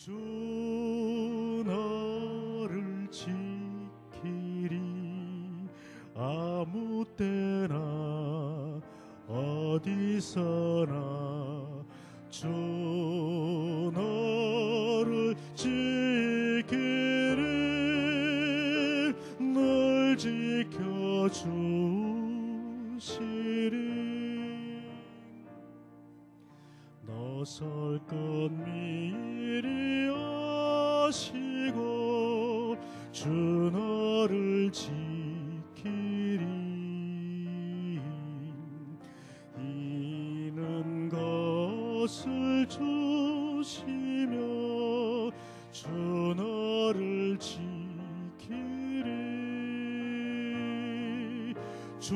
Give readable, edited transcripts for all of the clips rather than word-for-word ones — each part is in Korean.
주 너를 지키리. 아무 때나 어디서나 주 너를 지키리. 널 지켜주시리. 너 설 것 미리 아시고 주 너를 지키리. 이는 것을 조시며 주 너를 지키리. 주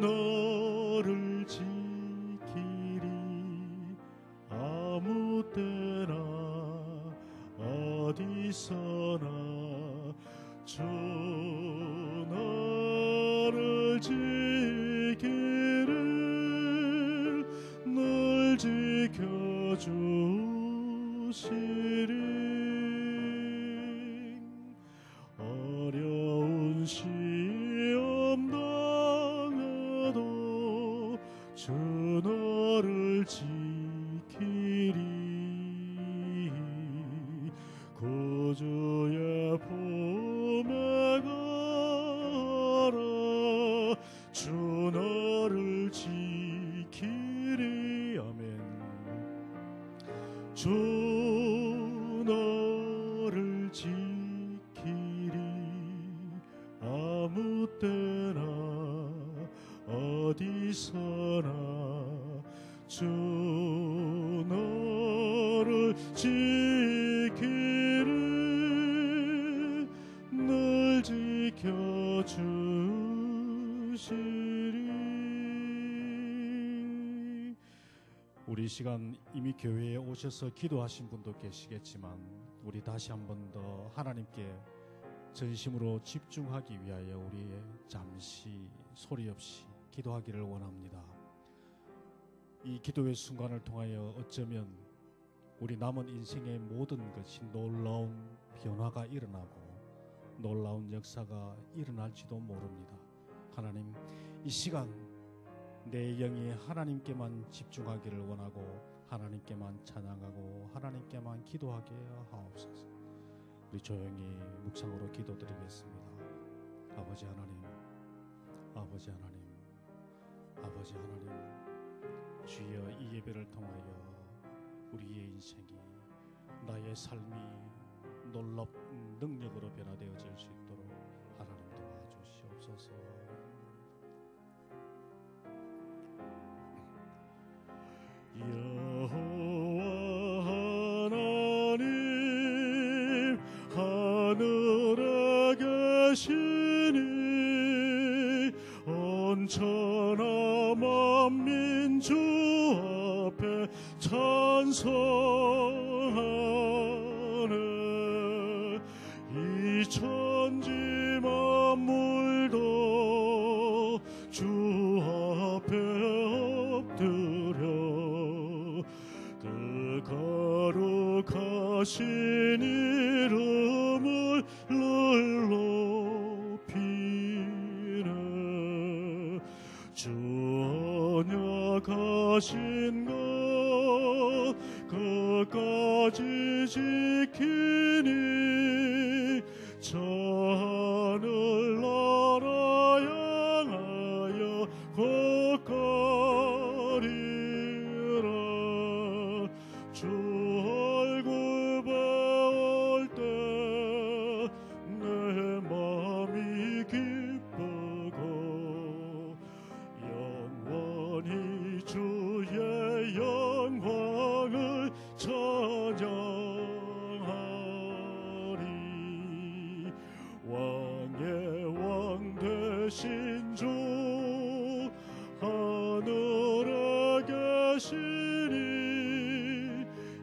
너를 지키리. 아무 때나 어디서나 주 너를 지키리. 널 지켜주시리. 어려운 시험 당해도 주 너를 지키리. 구주의 품에 가라. 주 너를 지키리. 아멘. 주 너를 지키리. 아무 때나 어디서나 주 너를 지키리. 널 지켜주시리. 우리 시간 이미 교회에 오셔서 기도하신 분도 계시겠지만 우리 다시 한 번 더 하나님께 전심으로 집중하기 위하여 우리 잠시 소리 없이 기도하기를 원합니다. 이 기도의 순간을 통하여 어쩌면 우리 남은 인생의 모든 것이 놀라운 변화가 일어나고 놀라운 역사가 일어날지도 모릅니다. 하나님, 이 시간 내 영이 하나님께만 집중하기를 원하고 하나님께만 찬양하고 하나님께만 기도하게 하옵소서. 우리 조용히 묵상으로 기도드리겠습니다. 아버지 하나님, 아버지 하나님, 아버지 하나님, 주여 이 예배를 통하여 우리의 인생이 나의 삶이 놀랍은 능력으로 변화되어질 수 있도록 하나님 도와주시옵소서. 여호와 하나님 하늘에 계시니 온천하 만민 주 앞에 찬송하네. 이 천지 만물도 주 앞에 엎드려 그 거룩하신 이름을 늘 높이네. 주 언약하신 것 끝까지 지키니 저 하늘 나라 향하여 곧가리라. 주 얼굴 배울 때 내 마음이 기쁘고 영원히 주의 영광을 찬양하리. 왕의 왕 되신 주 하늘에 계시니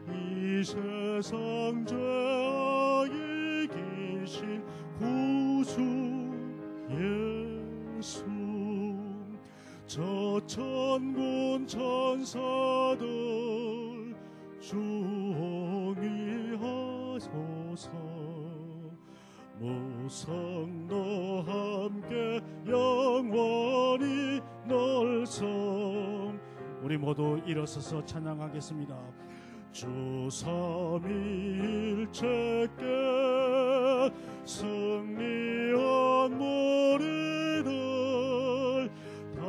이 세상 죄악 이기신 구주 예수. 저 천군 천사들 종일 하소서. 무성도 함께 영원히 널성. 우리 모두 일어서서 찬양하겠습니다. 주 삼위일체께 승리한 무리들 다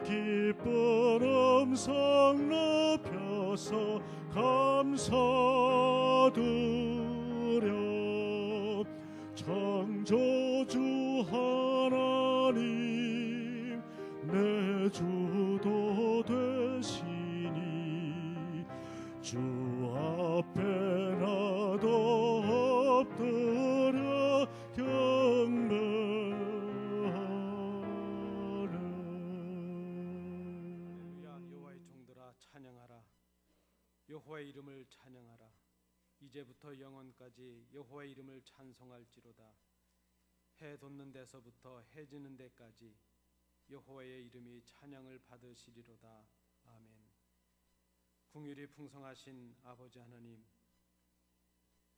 기쁜 음성 높여서 감사드려. 창조주 하나님 내 주도 되시니 주 앞에 나도 엎드려 경배하네. 여호와의 종들아 찬양하라. 여호와의 이름을 찬양하라. 이제부터 영원까지 여호와의 이름을 찬송할지로다. 해 돋는 데서부터 해 지는 데까지 여호와의 이름이 찬양을 받으시리로다. 아멘. 긍휼이 풍성하신 아버지 하나님,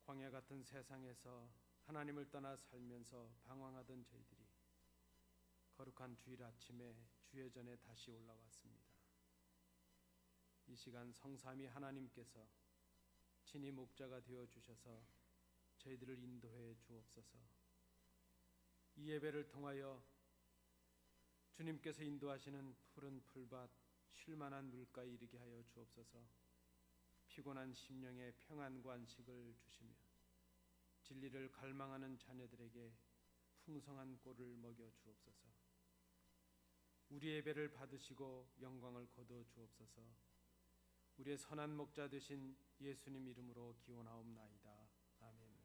광야 같은 세상에서 하나님을 떠나 살면서 방황하던 저희들이 거룩한 주일 아침에 주의 전에 다시 올라왔습니다. 이 시간 성삼위 하나님께서 친히 목자가 되어 주셔서 저희들을 인도해 주옵소서. 이 예배를 통하여 주님께서 인도하시는 푸른 풀밭 쉴만한 물가에 이르게 하여 주옵소서. 피곤한 심령에 평안과 안식을 주시며 진리를 갈망하는 자녀들에게 풍성한 꼴을 먹여 주옵소서. 우리 예배를 받으시고 영광을 거두어 주옵소서. 우리의 선한 목자 되신 예수님 이름으로 기원하옵나이다. 아멘.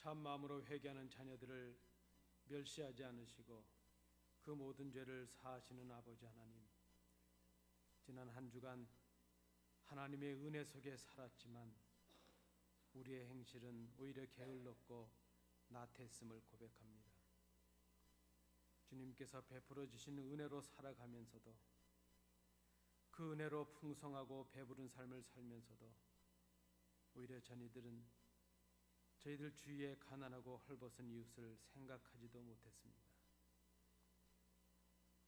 참 마음으로 회개하는 자녀들을 멸시하지 않으시고 그 모든 죄를 사하시는 아버지 하나님, 지난 한 주간 하나님의 은혜 속에 살았지만 우리의 행실은 오히려 게을렀고 나태했음을 고백합니다. 주님께서 베풀어 주신 은혜로 살아가면서도 그 은혜로 풍성하고 배부른 삶을 살면서도 오히려 저희들 주위에 가난하고 헐벗은 이웃을 생각하지도 못했습니다.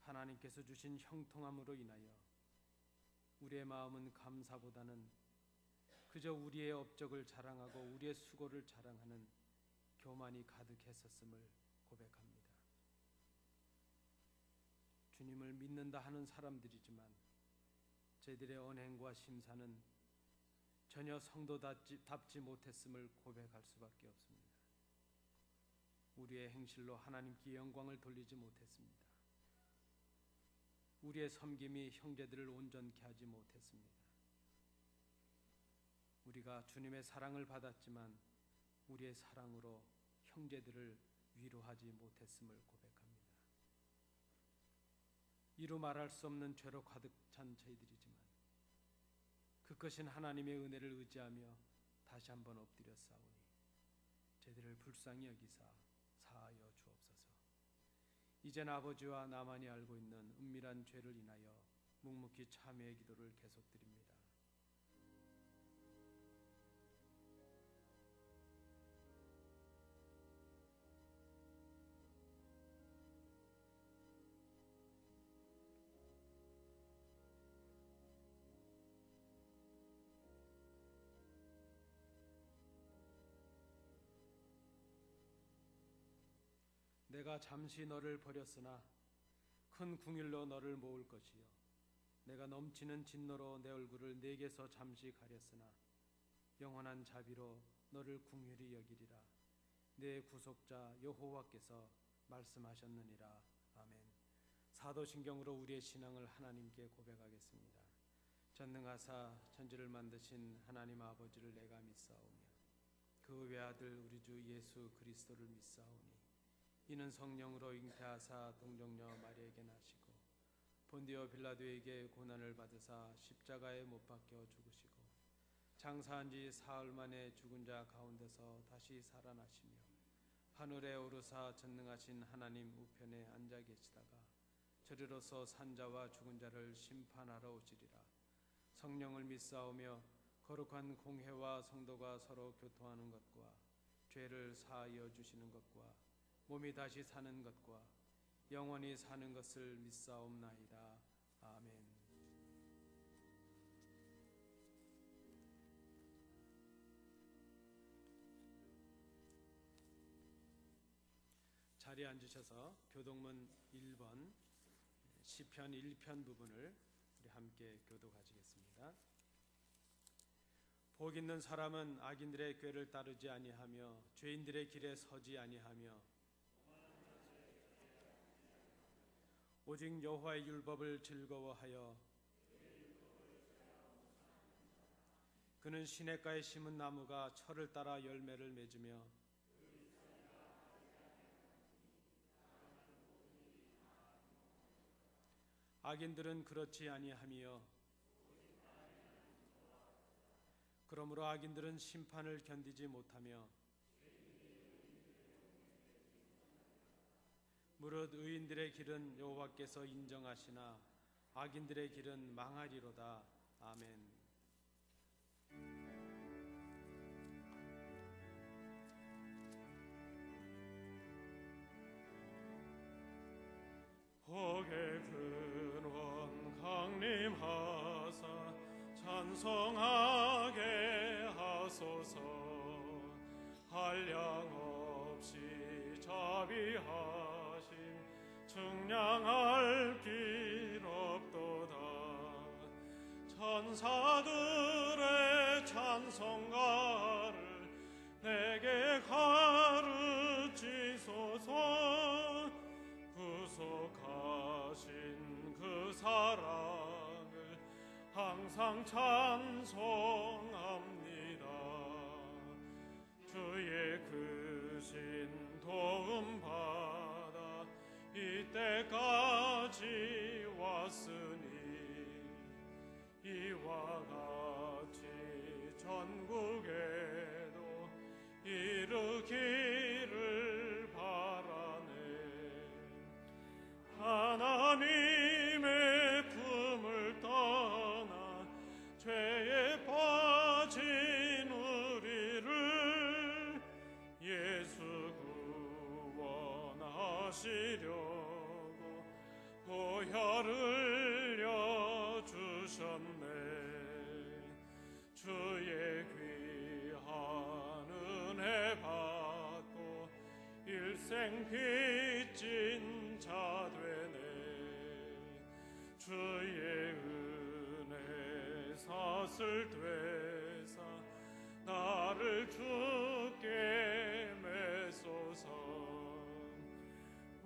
하나님께서 주신 형통함으로 인하여 우리의 마음은 감사보다는 그저 우리의 업적을 자랑하고 우리의 수고를 자랑하는 교만이 가득했었음을 고백합니다. 주님을 믿는다 하는 사람들이지만 저희들의 언행과 심사는 전혀 성도답지 못했음을 고백할 수밖에 없습니다. 우리의 행실로 하나님께 영광을 돌리지 못했습니다. 우리의 섬김이 형제들을 온전케 하지 못했습니다. 우리가 주님의 사랑을 받았지만 우리의 사랑으로 형제들을 위로하지 못했음을 고백합니다. 이루 말할 수 없는 죄로 가득 찬 저희들이지만 그 크신 하나님의 은혜를 의지하며 다시 한번 엎드려 싸우니 저희들을 불쌍히 여기사 사하여 주옵소서. 이젠 아버지와 나만이 알고 있는 은밀한 죄를 인하여 묵묵히 참회의 기도를 계속드립니다. 내가 잠시 너를 버렸으나 큰 궁일로 너를 모을 것이요 내가 넘치는 진노로 내 얼굴을 내게서 잠시 가렸으나 영원한 자비로 너를 궁휼히 여기리라. 내 구속자 여호와께서 말씀하셨느니라. 아멘. 사도신경으로 우리의 신앙을 하나님께 고백하겠습니다. 전능하사 천지를 만드신 하나님 아버지를 내가 믿사오며 그 외아들 우리 주 예수 그리스도를 믿사오니 이는 성령으로 잉태하사 동정녀 마리에게 나시고 본디오 빌라도에게 고난을 받으사 십자가에 못 박혀 죽으시고 장사한 지 사흘 만에 죽은 자 가운데서 다시 살아나시며 하늘에 오르사 전능하신 하나님 우편에 앉아 계시다가 저리로서 산자와 죽은 자를 심판하러 오시리라. 성령을 믿사오며 거룩한 공회와 성도가 서로 교통하는 것과 죄를 사하여 주시는 것과 몸이 다시 사는 것과 영원히 사는 것을 믿사옵나이다. 아멘. 자리에 앉으셔서 교독문 1번 시편 1편 부분을 우리 함께 교독하시겠습니다. 복 있는 사람은 악인들의 꾀를 따르지 아니하며 죄인들의 길에 서지 아니하며 오직 여호와의 율법을 즐거워하여 그는 시냇가에 심은 나무가 철을 따라 열매를 맺으며 악인들은 그렇지 아니하며 그러므로 악인들은 심판을 견디지 못하며 무릇 의인들의 길은 여호와께서 인정하시나 악인들의 길은 망하리로다. 아멘. 복의 근원 강림하사 찬송하게 하소서. 한량없이 자비하심 측량할 길 없도다. 천사들의 찬송가를 내게 가르치소서. 구속하신 그 사랑을 항상 찬송합니다. 주의 크신 도움 받아 이때까지 왔으니 이와 같이 전국에도 이르기를 바라네. 하나님의 품을 떠나 죄에 빠진 우리를 예수 구원하시려고 보혈 흘려 주셨네. 주의 귀한 은혜 받고 일생 빚진 자 되네. 주의 은혜 사슬 되사 나를 주께 매소서.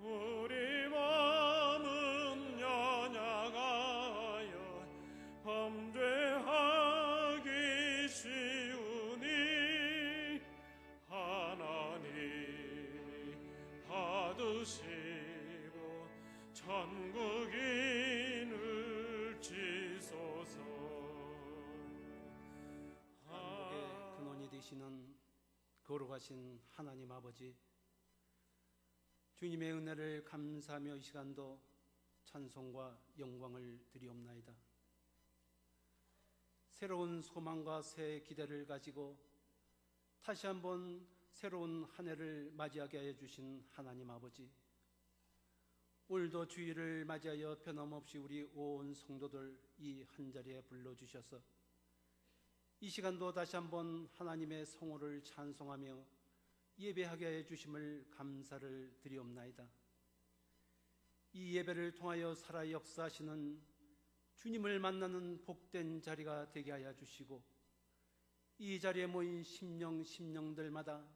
우리 마음은 연약하여 범죄하기 쉬우니 하나님이 받으시고 천국인을 지소서. 만복의 근원이 되시는 거룩하신 하나님 아버지, 주님의 은혜를 감사하며 이 시간도 찬송과 영광을 드리옵나이다. 새로운 소망과 새 기대를 가지고 다시 한번 새로운 한 해를 맞이하게 하여 주신 하나님 아버지, 오늘도 주일을 맞이하여 변함없이 우리 온 성도들 이 한자리에 불러주셔서 이 시간도 다시 한번 하나님의 성호를 찬송하며 예배하게 해 주심을 감사를 드리옵나이다. 이 예배를 통하여 살아 역사하시는 주님을 만나는 복된 자리가 되게 하여 주시고, 이 자리에 모인 심령들마다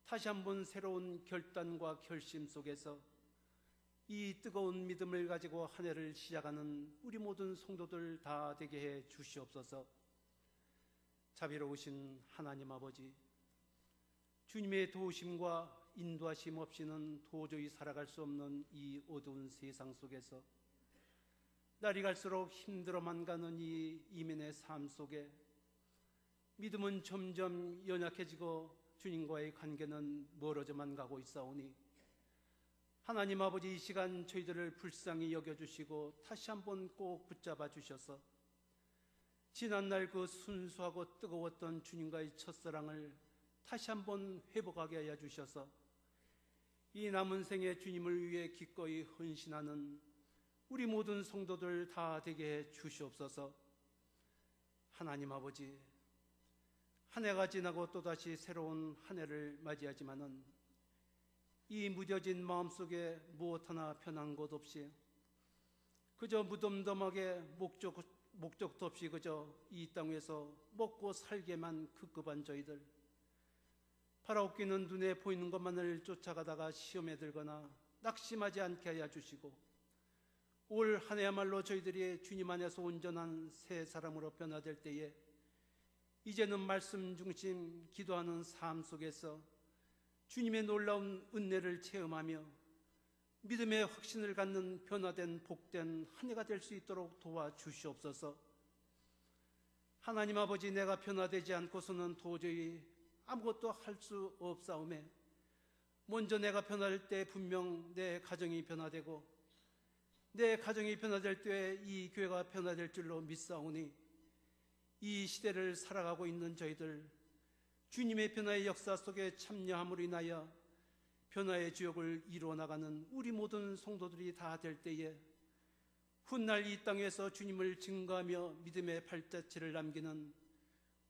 다시 한번 새로운 결단과 결심 속에서 이 뜨거운 믿음을 가지고 한 해를 시작하는 우리 모든 성도들 다 되게 해 주시옵소서. 자비로우신 하나님 아버지, 주님의 도우심과 인도하심 없이는 도저히 살아갈 수 없는 이 어두운 세상 속에서 날이 갈수록 힘들어만 가는 이 이민의 삶 속에 믿음은 점점 연약해지고 주님과의 관계는 멀어져만 가고 있사오니, 하나님 아버지, 이 시간 저희들을 불쌍히 여겨주시고 다시 한번 꼭 붙잡아 주셔서 지난날 그 순수하고 뜨거웠던 주님과의 첫사랑을 다시 한번 회복하게 하여 주셔서 이 남은 생에 주님을 위해 기꺼이 헌신하는 우리 모든 성도들 다 되게 해 주시옵소서. 하나님 아버지, 한 해가 지나고 또다시 새로운 한 해를 맞이하지만은 이 무뎌진 마음속에 무엇 하나 변한 것 없이 그저 무덤덤하게 목적도 없이 그저 이 땅에서 먹고 살게만 급급한 저희들, 바라옵기는 눈에 보이는 것만을 쫓아가다가 시험에 들거나 낙심하지 않게 하여 주시고, 올 한 해야말로 저희들이 주님 안에서 온전한 새 사람으로 변화될 때에 이제는 말씀 중심 기도하는 삶 속에서 주님의 놀라운 은혜를 체험하며 믿음의 확신을 갖는 변화된 복된 한 해가 될 수 있도록 도와주시옵소서. 하나님 아버지, 내가 변화되지 않고서는 도저히 아무것도 할 수 없사오매, 먼저 내가 변화될 때 분명 내 가정이 변화되고 내 가정이 변화될 때 이 교회가 변화될 줄로 믿사오니, 이 시대를 살아가고 있는 저희들 주님의 변화의 역사 속에 참여함으로 인하여 변화의 주역을 이루어 나가는 우리 모든 성도들이 다 될 때에 훗날 이 땅에서 주님을 증거하며 믿음의 발자취를 남기는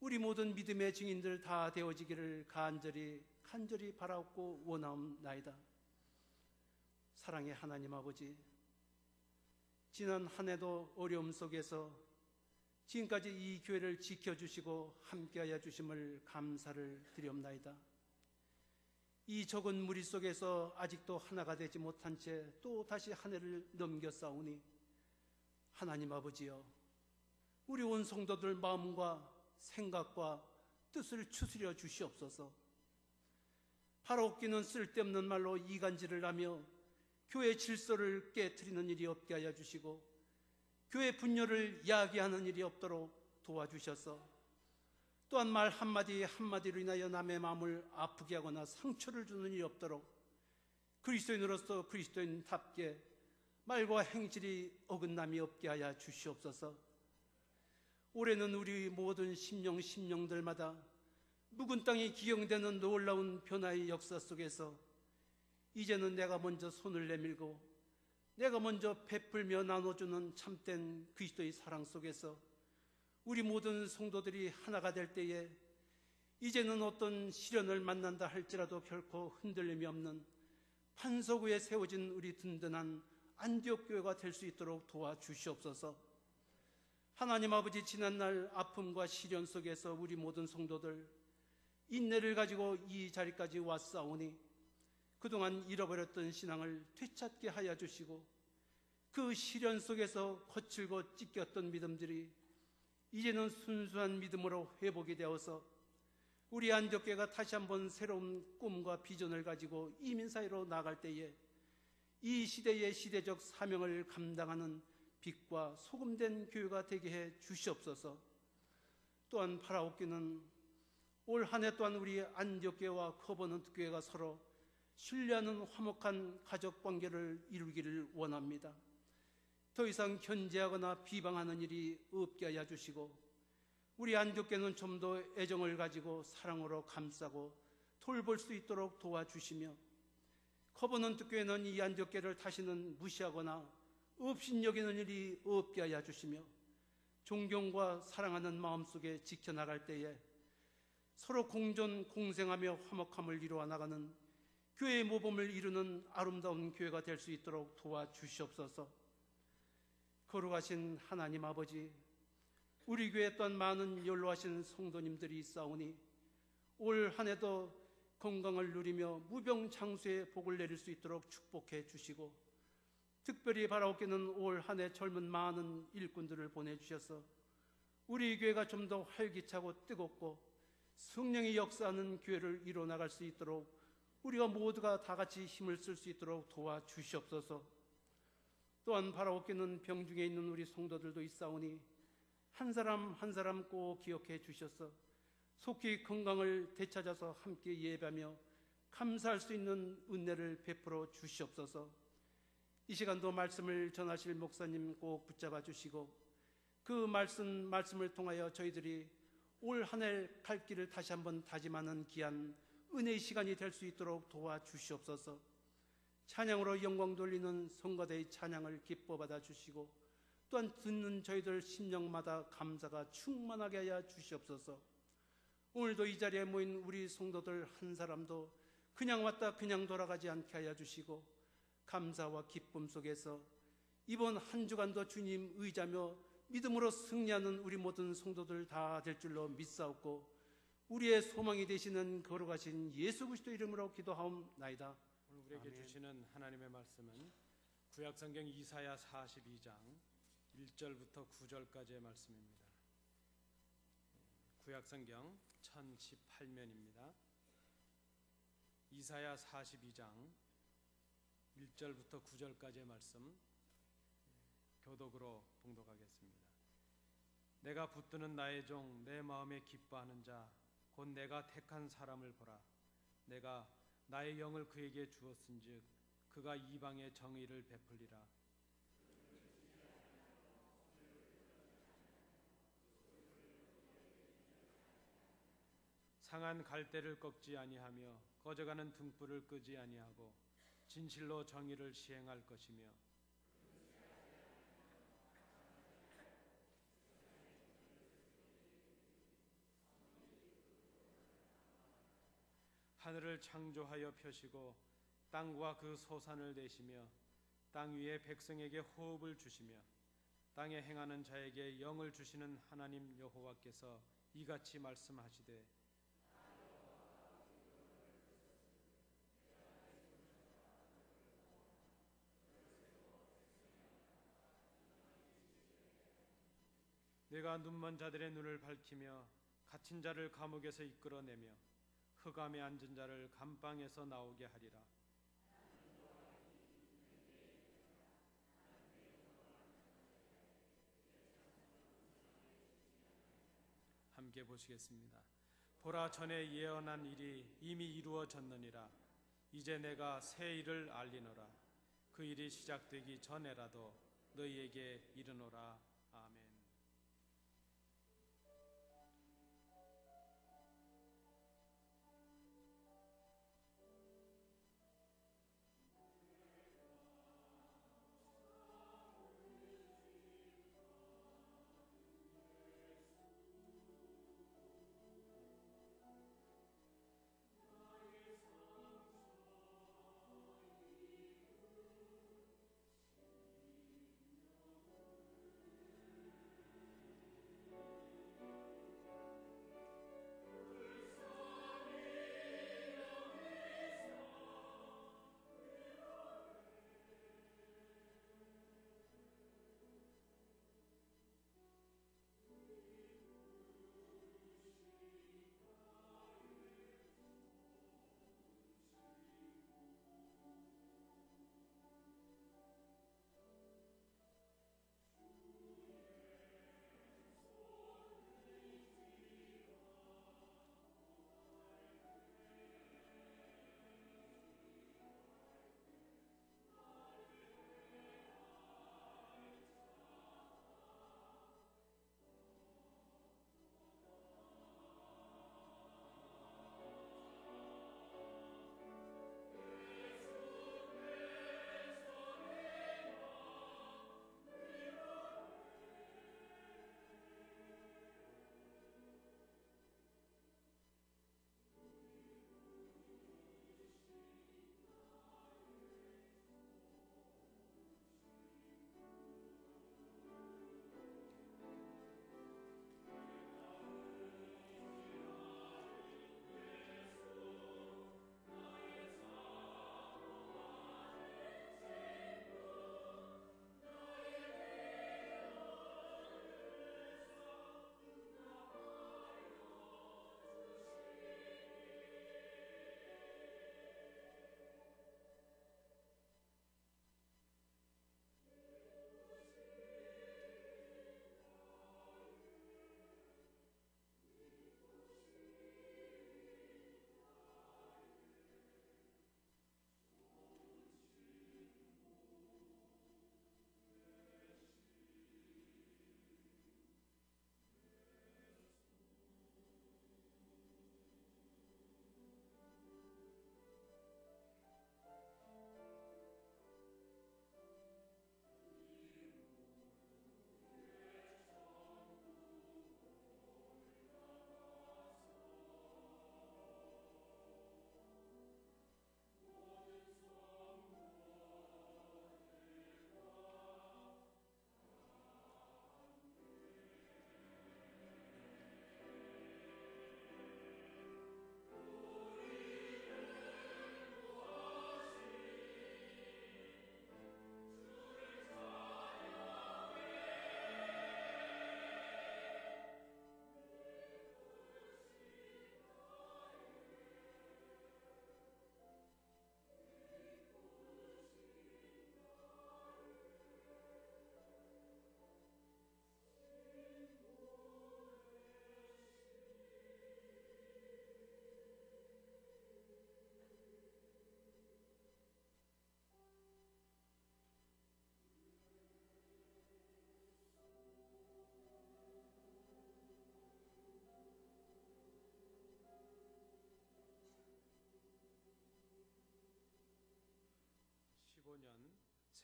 우리 모든 믿음의 증인들 다 되어지기를 간절히 바라옵고 원하옵나이다. 사랑의 하나님 아버지, 지난 한 해도 어려움 속에서 지금까지 이 교회를 지켜주시고 함께하여 주심을 감사를 드리옵나이다. 이 적은 무리 속에서 아직도 하나가 되지 못한 채 또 다시 한 해를 넘겨싸우니, 하나님 아버지여, 우리 온 성도들 마음과 생각과 뜻을 추스려 주시옵소서. 바라옵기는 쓸데없는 말로 이간질을 하며 교회 질서를 깨트리는 일이 없게 하여 주시고 교회 분열을 야기하는 일이 없도록 도와주셔서, 또한 말 한마디로 인하여 남의 마음을 아프게 하거나 상처를 주는 일이 없도록 그리스도인으로서 그리스도인답게 말과 행실이 어긋남이 없게 하여 주시옵소서. 올해는 우리 모든 심령들마다 묵은 땅이 기경되는 놀라운 변화의 역사 속에서 이제는 내가 먼저 손을 내밀고 내가 먼저 베풀며 나눠주는 참된 그리스도의 사랑 속에서 우리 모든 성도들이 하나가 될 때에 이제는 어떤 시련을 만난다 할지라도 결코 흔들림이 없는 반석 위에 세워진 우리 든든한 안디옥 교회가 될 수 있도록 도와주시옵소서. 하나님 아버지, 지난날 아픔과 시련 속에서 우리 모든 성도들 인내를 가지고 이 자리까지 왔사오니 그동안 잃어버렸던 신앙을 되찾게 하여 주시고, 그 시련 속에서 거칠고 찢겼던 믿음들이 이제는 순수한 믿음으로 회복이 되어서 우리 안디옥교회가 다시 한번 새로운 꿈과 비전을 가지고 이민사회로 나아갈 때에 이 시대의 시대적 사명을 감당하는 빛과 소금된 교회가 되게 해 주시옵소서. 또한 바라옵기는 올 한 해 또한 우리 안디옥교회와 커버넌트 교회가 서로 신뢰하는 화목한 가족관계를 이루기를 원합니다. 더 이상 견제하거나 비방하는 일이 없게 하여 주시고 우리 안디옥교회는 좀 더 애정을 가지고 사랑으로 감싸고 돌볼 수 있도록 도와주시며, 커버넌트 교회는 이 안디옥교회를 다시는 무시하거나 업신여기는 일이 없게 하여 주시며 존경과 사랑하는 마음속에 지켜나갈 때에 서로 공존 공생하며 화목함을 이루어 나가는 교회의 모범을 이루는 아름다운 교회가 될 수 있도록 도와주시옵소서. 거룩하신 하나님 아버지, 우리 교회 또한 많은 연로하신 성도님들이 있사오니 올 한 해도 건강을 누리며 무병장수의 복을 내릴 수 있도록 축복해 주시고, 특별히 바라옵기는 올 한 해 젊은 많은 일꾼들을 보내주셔서 우리 교회가 좀 더 활기차고 뜨겁고 성령이 역사하는 교회를 이뤄나갈 수 있도록 우리가 모두가 다 같이 힘을 쓸 수 있도록 도와주시옵소서. 또한 바라옵기는 병중에 있는 우리 성도들도 있사오니 한 사람 한 사람 꼭 기억해 주셔서 속히 건강을 되찾아서 함께 예배하며 감사할 수 있는 은혜를 베풀어 주시옵소서. 이 시간도 말씀을 전하실 목사님 꼭 붙잡아 주시고 그 말씀을 통하여 저희들이 올 한 해 갈 길을 다시 한번 다짐하는 귀한 은혜의 시간이 될 수 있도록 도와주시옵소서. 찬양으로 영광 돌리는 성가대의 찬양을 기뻐 받아 주시고 또한 듣는 저희들 심령마다 감사가 충만하게 하여 주시옵소서. 오늘도 이 자리에 모인 우리 성도들 한 사람도 그냥 왔다 그냥 돌아가지 않게 하여 주시고 감사와 기쁨 속에서 이번 한 주간도 주님 의지하며 믿음으로 승리하는 우리 모든 성도들 다 될 줄로 믿사옵고 우리의 소망이 되시는 거룩하신 예수 그리스도 이름으로 기도하옵나이다. 오늘 우리에게 아멘. 주시는 하나님의 말씀은 구약성경 이사야 42장 1절부터 9절까지의 말씀입니다. 구약성경 1018면입니다. 이사야 42장 1절부터 9절까지의 말씀 교독으로 봉독하겠습니다. 내가 붙드는 나의 종 내 마음에 기뻐하는 자 곧 내가 택한 사람을 보라. 내가 나의 영을 그에게 주었은즉 그가 이방의 정의를 베풀리라. 상한 갈대를 꺾지 아니하며 꺼져가는 등불을 끄지 아니하고 진실로 정의를 시행할 것이며 하늘을 창조하여 펴시고 땅과 그 소산을 내시며 땅 위에 백성에게 호흡을 주시며 땅에 행하는 자에게 영을 주시는 하나님 여호와께서 이같이 말씀하시되 내가 눈먼 자들의 눈을 밝히며 갇힌 자를 감옥에서 이끌어내며 흑암에 앉은 자를 감방에서 나오게 하리라. 함께 보시겠습니다. 보라, 전에 예언한 일이 이미 이루어졌느니라. 이제 내가 새 일을 알리노라. 그 일이 시작되기 전에라도 너희에게 이르노라. 아멘.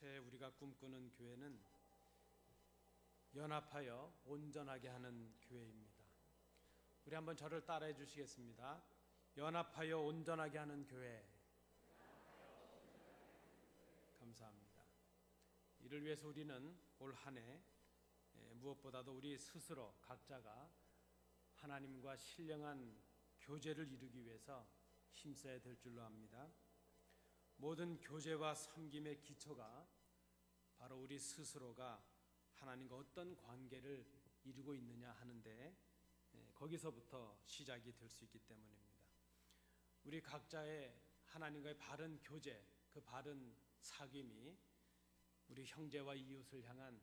새해 우리가 꿈꾸는 교회는 연합하여 온전하게 하는 교회입니다. 우리 한번 저를 따라해 주시겠습니다. 연합하여 온전하게 하는 교회. 감사합니다. 이를 위해서 우리는 올 한 해 무엇보다도 우리 스스로 각자가 하나님과 신령한 교제를 이루기 위해서 힘써야 될 줄로 압니다. 모든 교제와 섬김의 기초가 바로 우리 스스로가 하나님과 어떤 관계를 이루고 있느냐 하는데 거기서부터 시작이 될 수 있기 때문입니다. 우리 각자의 하나님과의 바른 교제, 그 바른 사귐이 우리 형제와 이웃을 향한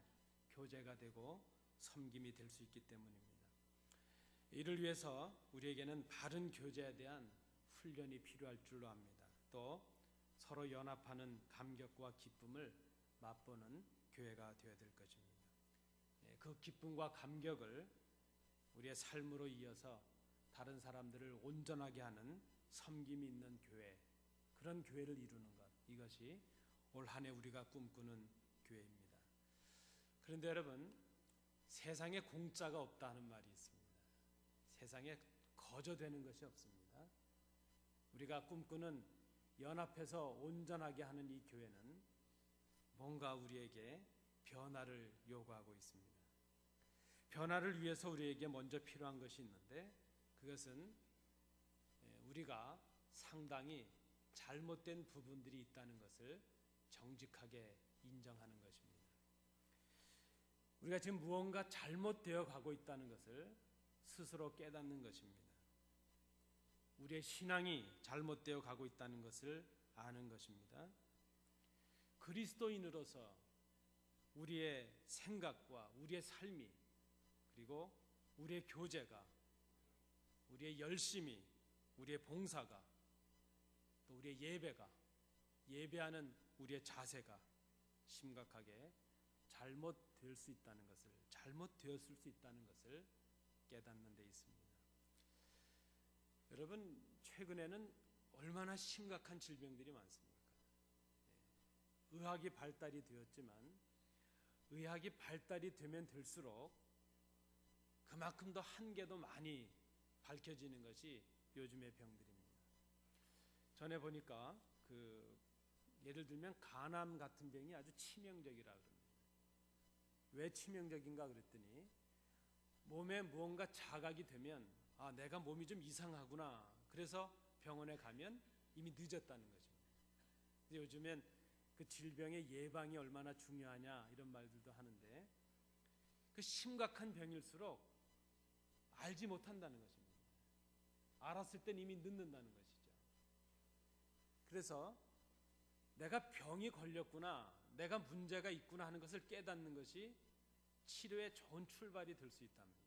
교제가 되고 섬김이 될 수 있기 때문입니다. 이를 위해서 우리에게는 바른 교제에 대한 훈련이 필요할 줄로 압니다. 또 서로 연합하는 감격과 기쁨을 맛보는 교회가 되어야 될 것입니다. 그 기쁨과 감격을 우리의 삶으로 이어서 다른 사람들을 온전하게 하는 섬김이 있는 교회, 그런 교회를 이루는 것, 이것이 올 한 해 우리가 꿈꾸는 교회입니다. 그런데 여러분, 세상에 공짜가 없다 하는 말이 있습니다. 세상에 거저되는 것이 없습니다. 우리가 꿈꾸는 연합해서 온전하게 하는 이 교회는 뭔가 우리에게 변화를 요구하고 있습니다. 변화를 위해서 우리에게 먼저 필요한 것이 있는데 그것은 우리가 상당히 잘못된 부분들이 있다는 것을 정직하게 인정하는 것입니다. 우리가 지금 무언가 잘못되어 가고 있다는 것을 스스로 깨닫는 것입니다. 우리의 신앙이 잘못되어 가고 있다는 것을 아는 것입니다. 그리스도인으로서 우리의 생각과 우리의 삶이 그리고 우리의 교제가 우리의 열심이 우리의 봉사가 또 우리의 예배가 예배하는 우리의 자세가 심각하게 잘못될 수 있다는 것을 잘못되었을 수 있다는 것을 깨닫는 데 있습니다. 여러분, 최근에는 얼마나 심각한 질병들이 많습니까? 의학이 발달이 되었지만 의학이 발달이 되면 될수록 그만큼 더 한계도 많이 밝혀지는 것이 요즘의 병들입니다. 전에 보니까 예를 들면 간암 같은 병이 아주 치명적이라 그럽니다. 왜 치명적인가 그랬더니 몸에 무언가 자각이 되면 내가 몸이 좀 이상하구나. 그래서 병원에 가면 이미 늦었다는 것입니다. 요즘엔 그 질병의 예방이 얼마나 중요하냐 이런 말들도 하는데 그 심각한 병일수록 알지 못한다는 것입니다. 알았을 땐 이미 늦는다는 것이죠. 그래서 내가 병이 걸렸구나, 내가 문제가 있구나 하는 것을 깨닫는 것이 치료의 좋은 출발이 될 수 있답니다.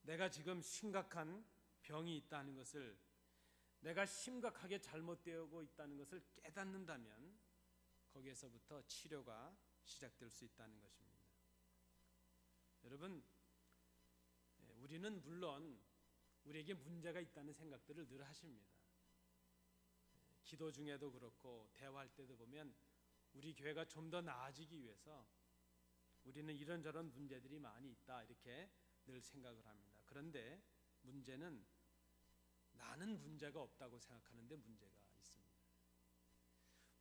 내가 지금 심각한 병이 있다는 것을 내가 심각하게 잘못되고 있다는 것을 깨닫는다면 거기에서부터 치료가 시작될 수 있다는 것입니다. 여러분, 우리는 물론 우리에게 문제가 있다는 생각들을 늘 하십니다. 기도 중에도 그렇고 대화할 때도 보면 우리 교회가 좀 더 나아지기 위해서 우리는 이런저런 문제들이 많이 있다 이렇게 늘 생각을 합니다. 그런데 문제는 나는 문제가 없다고 생각하는데 문제가 있습니다.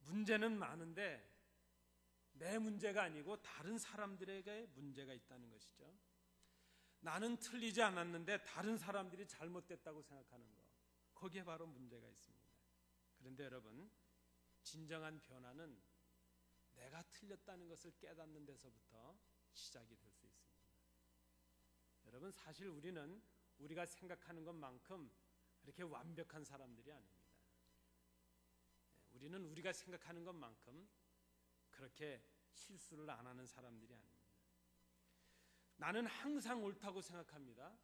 문제는 많은데 내 문제가 아니고 다른 사람들에게 문제가 있다는 것이죠. 나는 틀리지 않았는데 다른 사람들이 잘못됐다고 생각하는 것, 거기에 바로 문제가 있습니다. 그런데 여러분, 진정한 변화는 내가 틀렸다는 것을 깨닫는 데서부터 시작이 될 수 있습니다. 여러분, 사실 우리는 우리가 생각하는 것만큼 그렇게 완벽한 사람들이 아닙니다. 우리는 우리가 생각하는 것만큼 그렇게 실수를 안 하는 사람들이 아닙니다. 나는 항상 옳다고 생각합니다.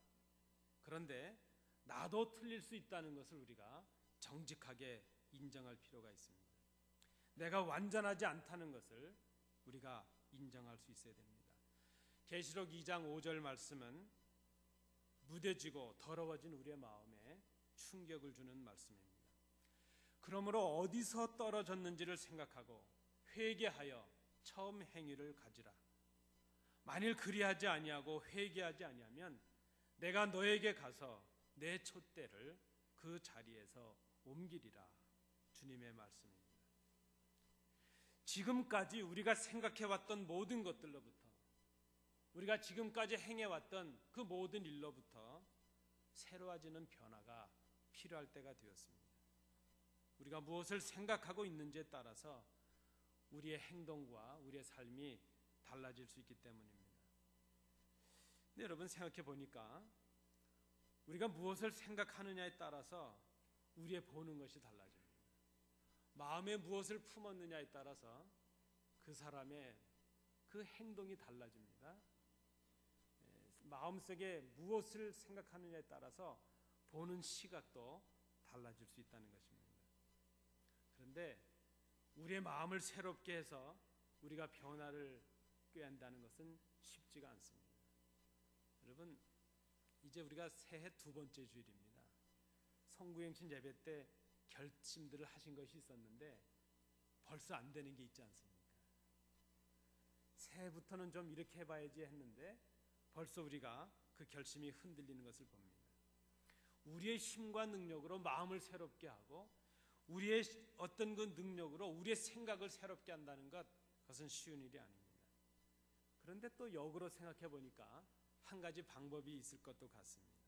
그런데 나도 틀릴 수 있다는 것을 우리가 정직하게 인정할 필요가 있습니다. 내가 완전하지 않다는 것을 우리가 인정할 수 있어야 됩니다. 계시록 2장 5절 말씀은 무뎌지고 더러워진 우리의 마음에 충격을 주는 말씀입니다. 그러므로 어디서 떨어졌는지를 생각하고 회개하여 처음 행위를 가지라. 만일 그리하지 아니하고 회개하지 아니하면 내가 너에게 가서 내 촛대를 그 자리에서 옮기리라. 주님의 말씀입니다. 지금까지 우리가 생각해왔던 모든 것들로부터, 우리가 지금까지 행해왔던 그 모든 일로부터 새로워지는 변화가 필요할 때가 되었습니다. 우리가 무엇을 생각하고 있는지에 따라서 우리의 행동과 우리의 삶이 달라질 수 있기 때문입니다. 근데 여러분, 생각해 보니까 우리가 무엇을 생각하느냐에 따라서 우리의 보는 것이 달라집니다. 마음에 무엇을 품었느냐에 따라서 그 사람의 그 행동이 달라집니다. 마음속에 무엇을 생각하느냐에 따라서 보는 시각도 달라질 수 있다는 것입니다. 그런데 우리의 마음을 새롭게 해서 우리가 변화를 꾀한다는 것은 쉽지가 않습니다. 여러분, 이제 우리가 새해 두 번째 주일입니다. 성구행신 예배 때 결심들을 하신 것이 있었는데 벌써 안 되는 게 있지 않습니까? 새해부터는 좀 이렇게 해봐야지 했는데 벌써 우리가 그 결심이 흔들리는 것을 봅니다. 우리의 힘과 능력으로 마음을 새롭게 하고 우리의 어떤 그 능력으로 우리의 생각을 새롭게 한다는 것, 그것은 쉬운 일이 아닙니다. 그런데 또 역으로 생각해 보니까 한 가지 방법이 있을 것도 같습니다.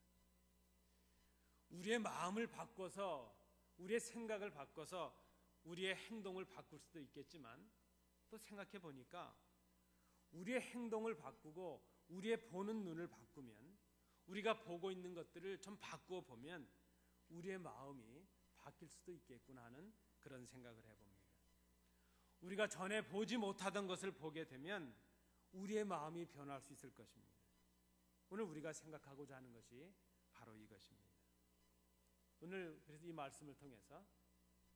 우리의 마음을 바꿔서, 우리의 생각을 바꿔서 우리의 행동을 바꿀 수도 있겠지만, 또 생각해 보니까 우리의 행동을 바꾸고 우리의 보는 눈을 바꾸면, 우리가 보고 있는 것들을 좀 바꾸어 보면 우리의 마음이 바뀔 수도 있겠구나 하는 그런 생각을 해봅니다. 우리가 전에 보지 못하던 것을 보게 되면 우리의 마음이 변할 수 있을 것입니다. 오늘 우리가 생각하고자 하는 것이 바로 이것입니다. 오늘 그래서 이 말씀을 통해서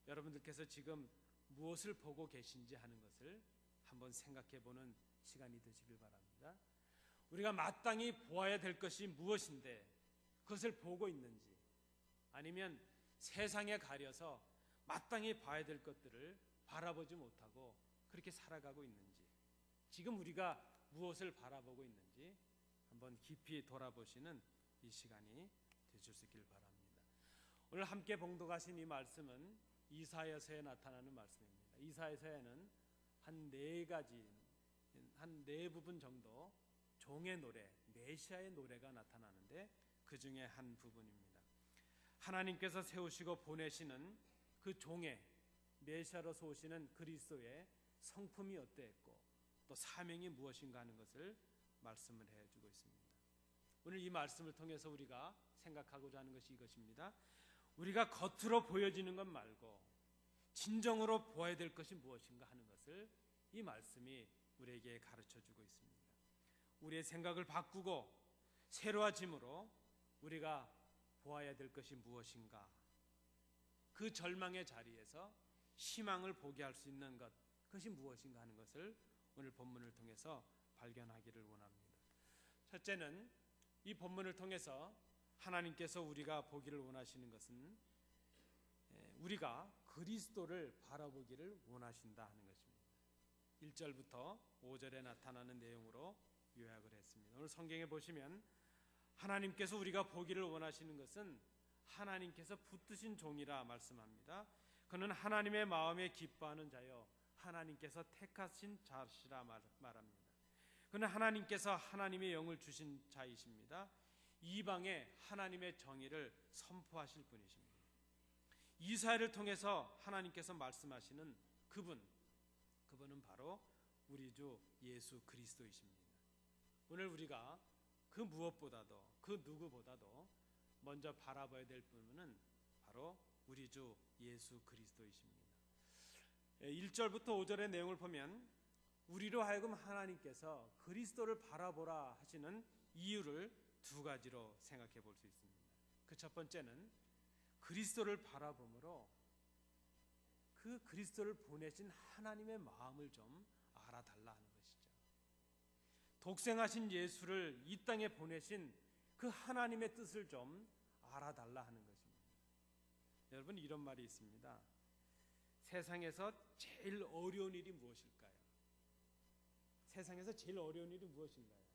여러분들께서 지금 무엇을 보고 계신지 하는 것을 한번 생각해 보는 시간이 되시길 바랍니다. 우리가 마땅히 보아야 될 것이 무엇인데 그것을 보고 있는지, 아니면 세상에 가려서 마땅히 봐야 될 것들을 바라보지 못하고 그렇게 살아가고 있는지, 지금 우리가 무엇을 바라보고 있는지 한번 깊이 돌아보시는 이 시간이 되실 수 있길 바랍니다. 오늘 함께 봉독하신 이 말씀은 이사야서에 나타나는 말씀입니다. 이사야서에는 한 네 부분 정도 종의 노래, 메시아의 노래가 나타나는데 그 중에 한 부분입니다. 하나님께서 세우시고 보내시는 그 종의, 메시아로서 오시는 그리스도의 성품이 어떠했고 또 사명이 무엇인가 하는 것을 말씀을 해주고 있습니다. 오늘 이 말씀을 통해서 우리가 생각하고자 하는 것이 이것입니다. 우리가 겉으로 보여지는 것 말고 진정으로 보아야 될 것이 무엇인가 하는 것을 이 말씀이 우리에게 가르쳐주고 있습니다. 우리의 생각을 바꾸고 새로워짐으로 우리가 보아야 될 것이 무엇인가, 그 절망의 자리에서 희망을 보게 할 수 있는 것, 그것이 무엇인가 하는 것을 오늘 본문을 통해서 발견하기를 원합니다. 첫째는 이 본문을 통해서 하나님께서 우리가 보기를 원하시는 것은 우리가 그리스도를 바라보기를 원하신다 하는 것입니다. 1절부터 5절에 나타나는 내용으로 요약을 했습니다. 오늘 성경에 보시면 하나님께서 우리가 보기를 원하시는 것은 하나님께서 붙드신 종이라 말씀합니다. 그는 하나님의 마음에 기뻐하는 자여 하나님께서 택하신 자시라 말합니다. 그는 하나님께서 하나님의 영을 주신 자이십니다. 이방에 하나님의 정의를 선포하실 분이십니다. 이사야를 통해서 하나님께서 말씀하시는 그분은 바로 우리 주 예수 그리스도이십니다. 오늘 우리가 그 무엇보다도, 그 누구보다도 먼저 바라봐야 될 분은 바로 우리 주 예수 그리스도이십니다. 1절부터 5절의 내용을 보면 우리로 하여금 하나님께서 그리스도를 바라보라 하시는 이유를 두 가지로 생각해 볼 수 있습니다. 그 첫 번째는 그리스도를 바라봄으로 그 그리스도를 보내신 하나님의 마음을 좀 알아달라 하는 것이죠. 독생하신 예수를 이 땅에 보내신 그 하나님의 뜻을 좀 알아달라 하는 것입니다. 여러분, 이런 말이 있습니다. 세상에서 제일 어려운 일이 무엇일까요? 세상에서 제일 어려운 일이 무엇인가요?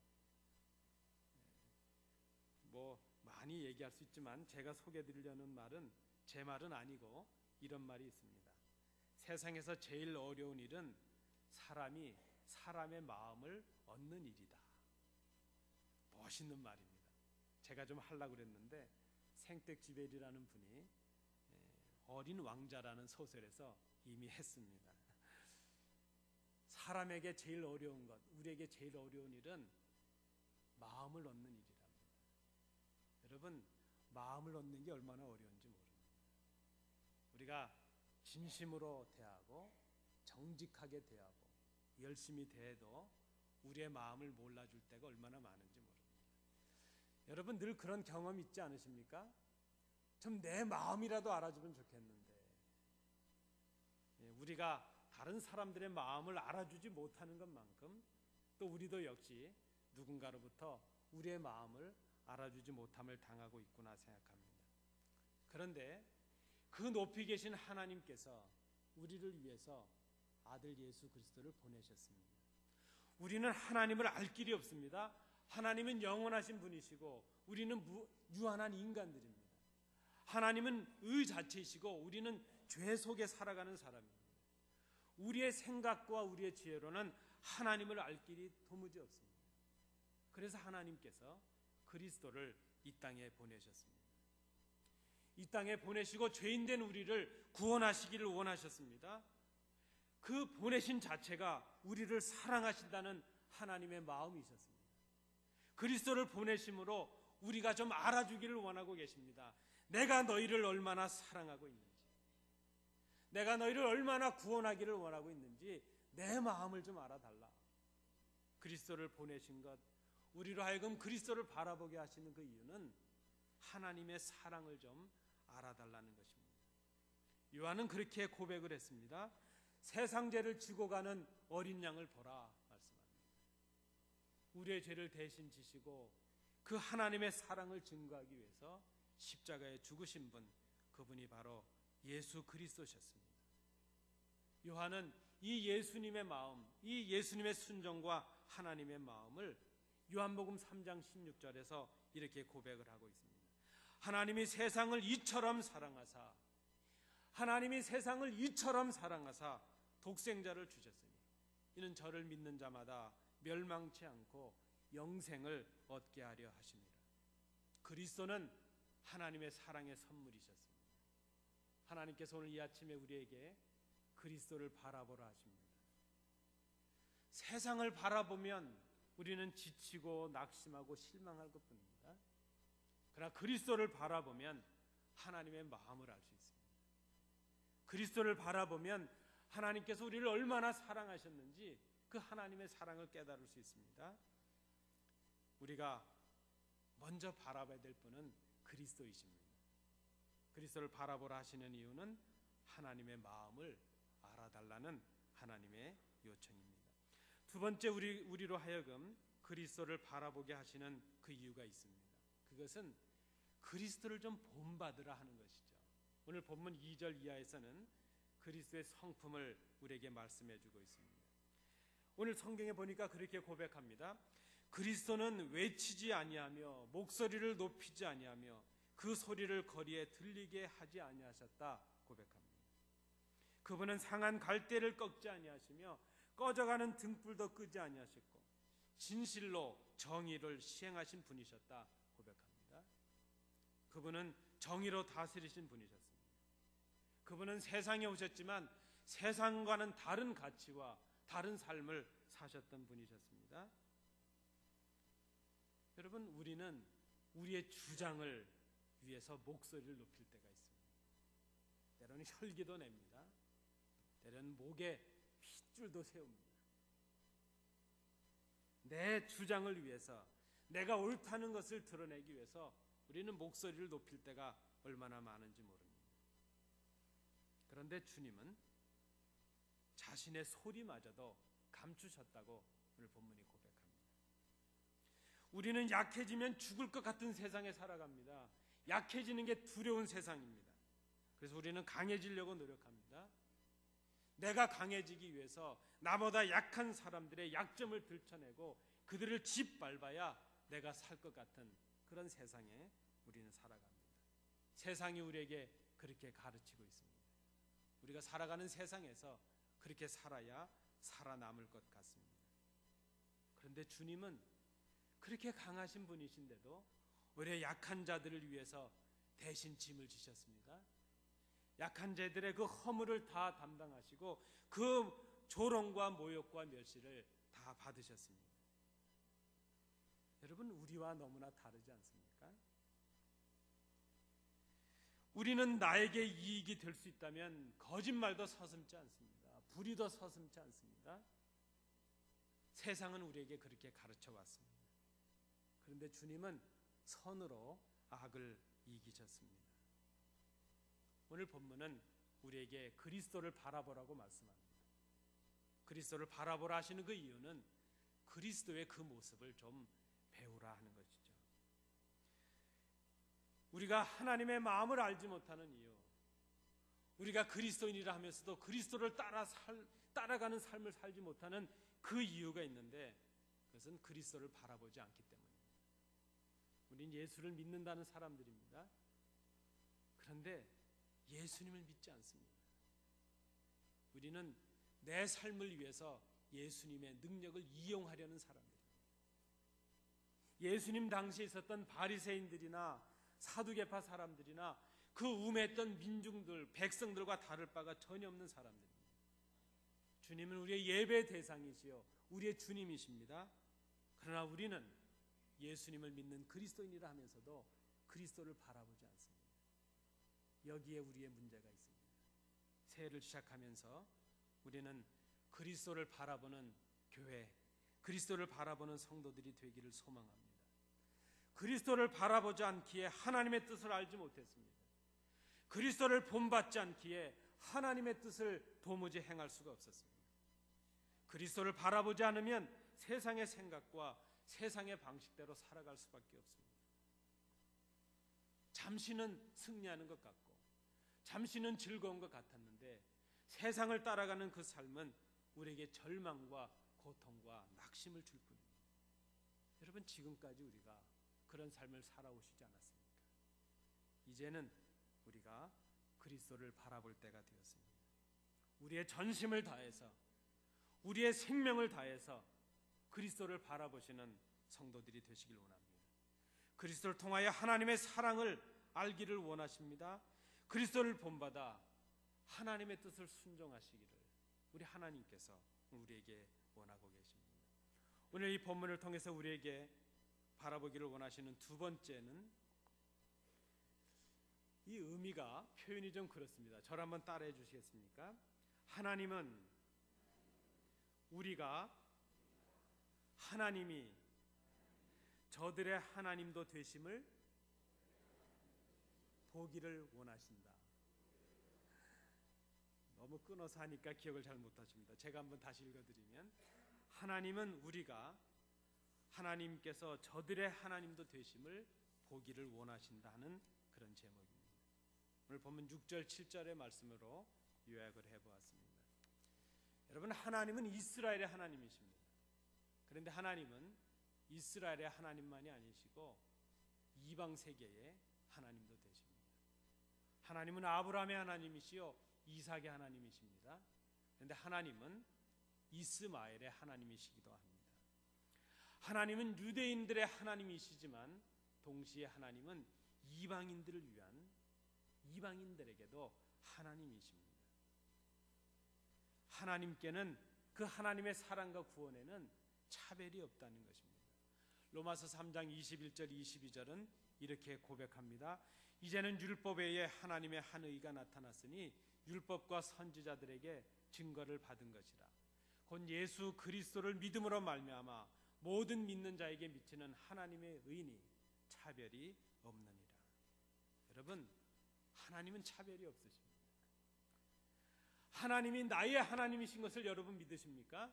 뭐 많이 얘기할 수 있지만 제가 소개해드리려는 말은 제 말은 아니고 이런 말이 있습니다. 세상에서 제일 어려운 일은 사람이 사람의 마음을 얻는 일이다. 멋있는 말입니다. 제가 좀 하려고 그랬는데 생텍쥐베리라는 분이 어린 왕자라는 소설에서 이미 했습니다. 사람에게 제일 어려운 것, 우리에게 제일 어려운 일은 마음을 얻는 일이랍니다. 여러분, 마음을 얻는 게 얼마나 어려운지 모릅니다. 우리가 진심으로 대하고 정직하게 대하고 열심히 대해도 우리의 마음을 몰라줄 때가 얼마나 많은지 모릅니다. 여러분 늘 그런 경험 있지 않으십니까? 좀 내 마음이라도 알아주면 좋겠는데 우리가 다른 사람들의 마음을 알아주지 못하는 것만큼 또 우리도 역시 누군가로부터 우리의 마음을 알아주지 못함을 당하고 있구나 생각합니다. 그런데 그 높이 계신 하나님께서 우리를 위해서 아들 예수 그리스도를 보내셨습니다. 우리는 하나님을 알 길이 없습니다. 하나님은 영원하신 분이시고 우리는 유한한 인간들입니다. 하나님은 의 자체이시고 우리는 죄 속에 살아가는 사람입니다. 우리의 생각과 우리의 지혜로는 하나님을 알 길이 도무지 없습니다. 그래서 하나님께서 그리스도를 이 땅에 보내셨습니다. 이 땅에 보내시고 죄인된 우리를 구원하시기를 원하셨습니다. 그 보내신 자체가 우리를 사랑하신다는 하나님의 마음이셨습니다. 그리스도를 보내심으로 우리가 좀 알아주기를 원하고 계십니다. 내가 너희를 얼마나 사랑하고 있는지, 내가 너희를 얼마나 구원하기를 원하고 있는지 내 마음을 좀 알아달라. 그리스도를 보내신 것, 우리로 하여금 그리스도를 바라보게 하시는 그 이유는 하나님의 사랑을 좀 알아달라는 것입니다. 요한은 그렇게 고백을 했습니다. 세상 죄를 지고 가는 어린 양을 보라 말씀합니다. 우리의 죄를 대신 지시고 그 하나님의 사랑을 증거하기 위해서 십자가에 죽으신 분, 그분이 바로 예수 그리스도셨습니다. 요한은 이 예수님의 마음, 이 예수님의 순종과 하나님의 마음을 요한복음 3장 16절에서 이렇게 고백을 하고 있습니다. 하나님이 세상을 이처럼 사랑하사, 하나님이 세상을 이처럼 사랑하사 독생자를 주셨으니 이는 저를 믿는 자마다 멸망치 않고 영생을 얻게 하려 하심이라. 그리스도는 하나님의 사랑의 선물이셨습니다. 하나님께서 오늘 이 아침에 우리에게 그리스도를 바라보라 하십니다. 세상을 바라보면 우리는 지치고 낙심하고 실망할 것뿐입니다. 그러나 그리스도를 바라보면 하나님의 마음을 알 수 있습니다. 그리스도를 바라보면 하나님께서 우리를 얼마나 사랑하셨는지 그 하나님의 사랑을 깨달을 수 있습니다. 우리가 먼저 바라봐야 될 분은 그리스도이십니다. 그리스도를 바라보라 하시는 이유는 하나님의 마음을 알아달라는 하나님의 요청입니다. 두 번째, 우리로 하여금 그리스도를 바라보게 하시는 그 이유가 있습니다. 그것은 그리스도를 좀 본받으라 하는 것이죠. 오늘 본문 2절 이하에서는 그리스도의 성품을 우리에게 말씀해 주고 있습니다. 오늘 성경에 보니까 그렇게 고백합니다. 그리스도는 외치지 아니하며 목소리를 높이지 아니하며 그 소리를 거리에 들리게 하지 아니하셨다 고백합니다. 그분은 상한 갈대를 꺾지 아니하시며 꺼져가는 등불도 끄지 아니하셨고 진실로 정의를 시행하신 분이셨다 고백합니다. 그분은 정의로 다스리신 분이셨습니다. 그분은 세상에 오셨지만 세상과는 다른 가치와 다른 삶을 사셨던 분이셨습니다. 여러분, 우리는 우리의 주장을 위해서 목소리를 높일 때가 있습니다. 때로는 혈기도 냅니다. 때로는 목에 핏줄도 세웁니다. 내 주장을 위해서, 내가 옳다는 것을 드러내기 위해서 우리는 목소리를 높일 때가 얼마나 많은지 모릅니다. 그런데 주님은 자신의 소리마저도 감추셨다고 오늘 본문이 고백합니다. 우리는 약해지면 죽을 것 같은 세상에 살아갑니다. 약해지는 게 두려운 세상입니다. 그래서 우리는 강해지려고 노력합니다. 내가 강해지기 위해서 나보다 약한 사람들의 약점을 들춰내고 그들을 짓밟아야 내가 살 것 같은 그런 세상에 우리는 살아갑니다. 세상이 우리에게 그렇게 가르치고 있습니다. 우리가 살아가는 세상에서 그렇게 살아야 살아남을 것 같습니다. 그런데 주님은 그렇게 강하신 분이신데도 오히려 약한 자들을 위해서 대신 짐을 지셨습니다. 약한 자들의 그 허물을 다 담당하시고 그 조롱과 모욕과 멸시를 다 받으셨습니다. 여러분, 우리와 너무나 다르지 않습니까? 우리는 나에게 이익이 될 수 있다면 거짓말도 서슴지 않습니다. 불의도 서슴지 않습니다. 세상은 우리에게 그렇게 가르쳐 왔습니다. 그런데 주님은 선으로 악을 이기셨습니다. 오늘 본문은 우리에게 그리스도를 바라보라고 말씀합니다. 그리스도를 바라보라 하시는 그 이유는 그리스도의 그 모습을 좀 배우라 하는 것이죠. 우리가 하나님의 마음을 알지 못하는 이유, 우리가 그리스도인이라 하면서도 그리스도를 따라가는 삶을 살지 못하는 그 이유가 있는데, 그것은 그리스도를 바라보지 않기 때문입니다. 우린 예수를 믿는다는 사람들입니다. 그런데 예수님을 믿지 않습니다. 우리는 내 삶을 위해서 예수님의 능력을 이용하려는 사람들입니다. 예수님 당시에 있었던 바리새인들이나 사두개파 사람들이나 그 우매했던 민중들, 백성들과 다를 바가 전혀 없는 사람들입니다. 주님은 우리의 예배 대상이시요 우리의 주님이십니다. 그러나 우리는 예수님을 믿는 그리스도인이라 하면서도 그리스도를 바라보지 않습니다. 여기에 우리의 문제가 있습니다. 새해를 시작하면서 우리는 그리스도를 바라보는 교회, 그리스도를 바라보는 성도들이 되기를 소망합니다. 그리스도를 바라보지 않기에 하나님의 뜻을 알지 못했습니다. 그리스도를 본받지 않기에 하나님의 뜻을 도무지 행할 수가 없었습니다. 그리스도를 바라보지 않으면 세상의 생각과 세상의 방식대로 살아갈 수밖에 없습니다. 잠시는 승리하는 것 같고 잠시는 즐거운 것 같았는데 세상을 따라가는 그 삶은 우리에게 절망과 고통과 낙심을 줄 뿐입니다. 여러분, 지금까지 우리가 그런 삶을 살아오시지 않았습니까? 이제는 우리가 그리스도를 바라볼 때가 되었습니다. 우리의 전심을 다해서, 우리의 생명을 다해서 그리스도를 바라보시는 성도들이 되시길 원합니다. 그리스도를 통하여 하나님의 사랑을 알기를 원하십니다. 그리스도를 본받아 하나님의 뜻을 순종하시기를 우리 하나님께서 우리에게 원하고 계십니다. 오늘 이 본문을 통해서 우리에게 바라보기를 원하시는 두 번째는, 이 의미가 표현이 좀 그렇습니다. 저를 한번 따라해 주시겠습니까? 하나님은 우리가 하나님이 저들의 하나님도 되심을 보기를 원하신다. 너무 끊어서 하니까 기억을 잘 못하십니다. 제가 한번 다시 읽어드리면, 하나님은 우리가 하나님께서 저들의 하나님도 되심을 보기를 원하신다 하는 그런 제목입니다. 오늘 본문 6절 7절의 말씀으로 요약을 해보았습니다. 여러분, 하나님은 이스라엘의 하나님이십니다. 그런데 하나님은 이스라엘의 하나님만이 아니시고 이방 세계의 하나님도 되십니다. 하나님은 아브라함의 하나님이시요 이삭의 하나님이십니다. 그런데 하나님은 이스마엘의 하나님이시기도 합니다. 하나님은 유대인들의 하나님이시지만 동시에 하나님은 이방인들을 위한, 이방인들에게도 하나님이십니다. 하나님께는 그 하나님의 사랑과 구원에는 차별이 없다는 것입니다. 로마서 3장 21절 22절은 이렇게 고백합니다. 이제는 율법 외에 하나님의 한 의가 나타났으니 율법과 선지자들에게 증거를 받은 것이라. 곧 예수 그리스도를 믿음으로 말미암아 모든 믿는 자에게 미치는 하나님의 의니 차별이 없느니라. 여러분, 하나님은 차별이 없으십니다. 하나님이 나의 하나님이신 것을 여러분 믿으십니까?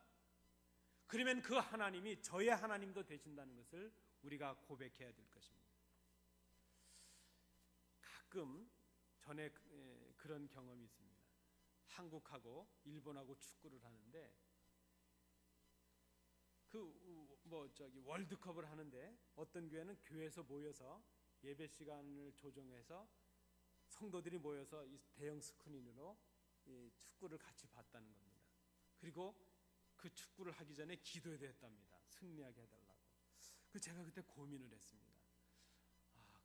그러면 그 하나님이 저의 하나님도 되신다는 것을 우리가 고백해야 될 것입니다. 가끔 전에 그런 경험이 있습니다. 한국하고 일본하고 축구를 하는데 월드컵을 하는데 어떤 교회는 교회에서 모여서 예배 시간을 조정해서 성도들이 모여서 이 대형 스크린으로 이 축구를 같이 봤다는 겁니다. 그리고 그 축구를 하기 전에 기도해야 했답니다. 승리하게 해달라고. 제가 그때 고민을 했습니다.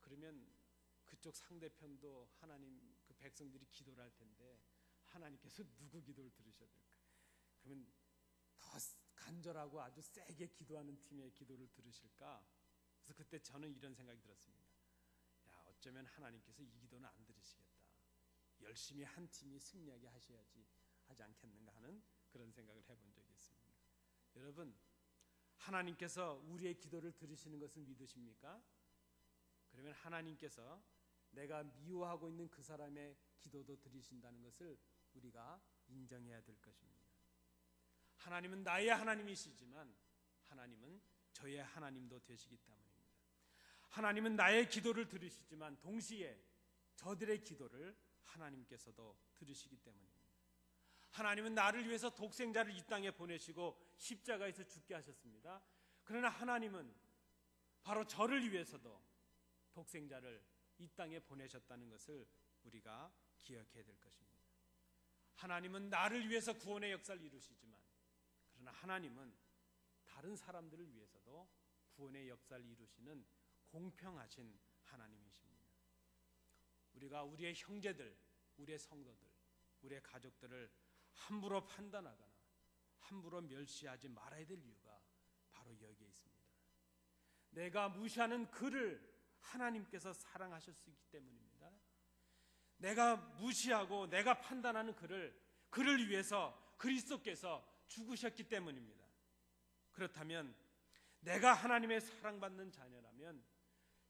그러면 그쪽 상대편도 하나님 그 백성들이 기도를 할 텐데 하나님께서 누구 기도를 들으셔야 될까? 그러면 더 간절하고 아주 세게 기도하는 팀의 기도를 들으실까? 그래서 그때 저는 이런 생각이 들었습니다. 어쩌면 하나님께서 이 기도는 안 들으시겠다. 열심히 한 팀이 승리하게 하지 않겠는가 하는 그런 생각을 해본 적이 있습니다. 여러분, 하나님께서 우리의 기도를 들으시는 것을 믿으십니까? 그러면 하나님께서 내가 미워하고 있는 그 사람의 기도도 들으신다는 것을 우리가 인정해야 될 것입니다. 하나님은 나의 하나님이시지만 하나님은 저의 하나님도 되시기 때문입니다. 하나님은 나의 기도를 들으시지만 동시에 저들의 기도를 하나님께서도 들으시기 때문입니다. 하나님은 나를 위해서 독생자를 이 땅에 보내시고 십자가에서 죽게 하셨습니다. 그러나 하나님은 바로 저를 위해서도 독생자를 이 땅에 보내셨다는 것을 우리가 기억해야 될 것입니다. 하나님은 나를 위해서 구원의 역사를 이루시지만 그러나 하나님은 다른 사람들을 위해서도 구원의 역사를 이루시는 공평하신 하나님이십니다. 우리가 우리의 형제들, 우리의 성도들, 우리의 가족들을 함부로 판단하거나 함부로 멸시하지 말아야 될 이유가 바로 여기에 있습니다. 내가 무시하는 그를 하나님께서 사랑하셨기 때문입니다. 내가 무시하고 내가 판단하는 그를 위해서 그리스도께서 죽으셨기 때문입니다. 그렇다면 내가 하나님의 사랑받는 자녀라면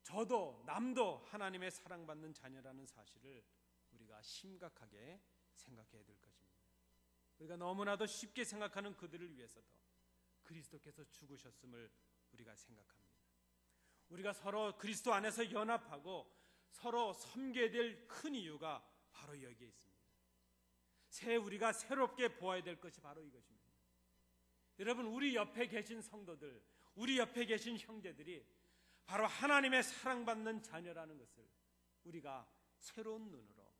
저도 남도 하나님의 사랑받는 자녀라는 사실을 우리가 심각하게 생각해야 될 것입니다. 우리가 너무나도 쉽게 생각하는 그들을 위해서도 그리스도께서 죽으셨음을 우리가 생각합니다. 우리가 서로 그리스도 안에서 연합하고 서로 섬겨야 될 큰 이유가 바로 여기에 있습니다. 우리가 새롭게 보아야 될 것이 바로 이것입니다. 여러분, 우리 옆에 계신 성도들, 우리 옆에 계신 형제들이 바로 하나님의 사랑받는 자녀라는 것을 우리가 새로운 눈으로,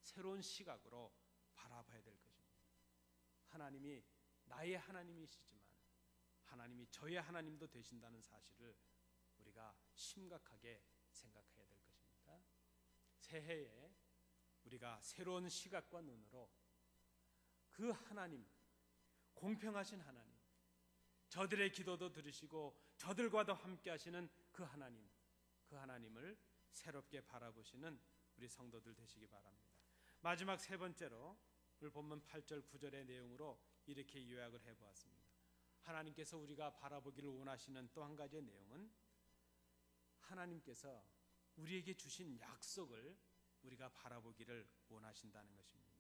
새로운 시각으로 바라봐야 될 것입니다. 하나님이 나의 하나님이시지만 하나님이 저의 하나님도 되신다는 사실을 우리가 심각하게 생각해야 될 것입니다. 새해에 우리가 새로운 시각과 눈으로 그 하나님, 공평하신 하나님, 저들의 기도도 들으시고 저들과도 함께 하시는 그 하나님을 새롭게 바라보시는 우리 성도들 되시기 바랍니다. 마지막 세 번째로 오늘 본문 8절 9절의 내용으로 이렇게 요약을 해보았습니다. 하나님께서 우리가 바라보기를 원하시는 또 한 가지의 내용은 하나님께서 우리에게 주신 약속을 우리가 바라보기를 원하신다는 것입니다.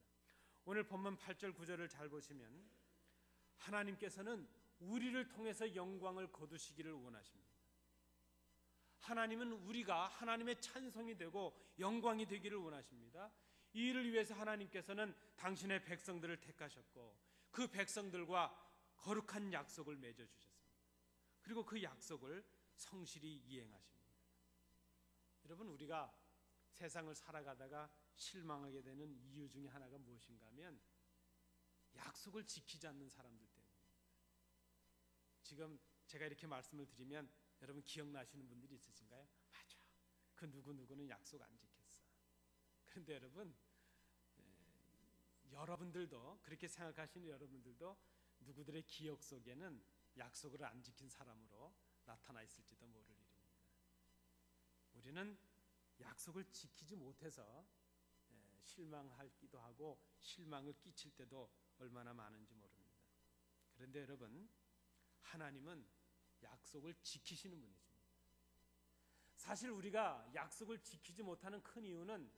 오늘 본문 8절 9절을 잘 보시면 하나님께서는 우리를 통해서 영광을 거두시기를 원하십니다. 하나님은 우리가 하나님의 찬송이 되고 영광이 되기를 원하십니다. 이 일을 위해서 하나님께서는 당신의 백성들을 택하셨고 그 백성들과 거룩한 약속을 맺어주셨습니다. 그리고 그 약속을 성실히 이행하십니다. 여러분, 우리가 세상을 살아가다가 실망하게 되는 이유 중에 하나가 무엇인가 하면 약속을 지키지 않는 사람들 때문입니다. 지금 제가 이렇게 말씀을 드리면 여러분 기억나시는 분들이 있으신가요? 맞아, 그 누구누구는 약속 안 지켰어. 그런데 여러분들도 그렇게 생각하시는 여러분들도 누구들의 기억 속에는 약속을 안 지킨 사람으로 나타나 있을지도 모를 일입니다. 우리는 약속을 지키지 못해서 실망하기도 하고 실망을 끼칠 때도 얼마나 많은지 모릅니다. 그런데 여러분, 하나님은 약속을 지키시는 분이십니다. 사실 우리가 약속을 지키지 못하는 큰 이유는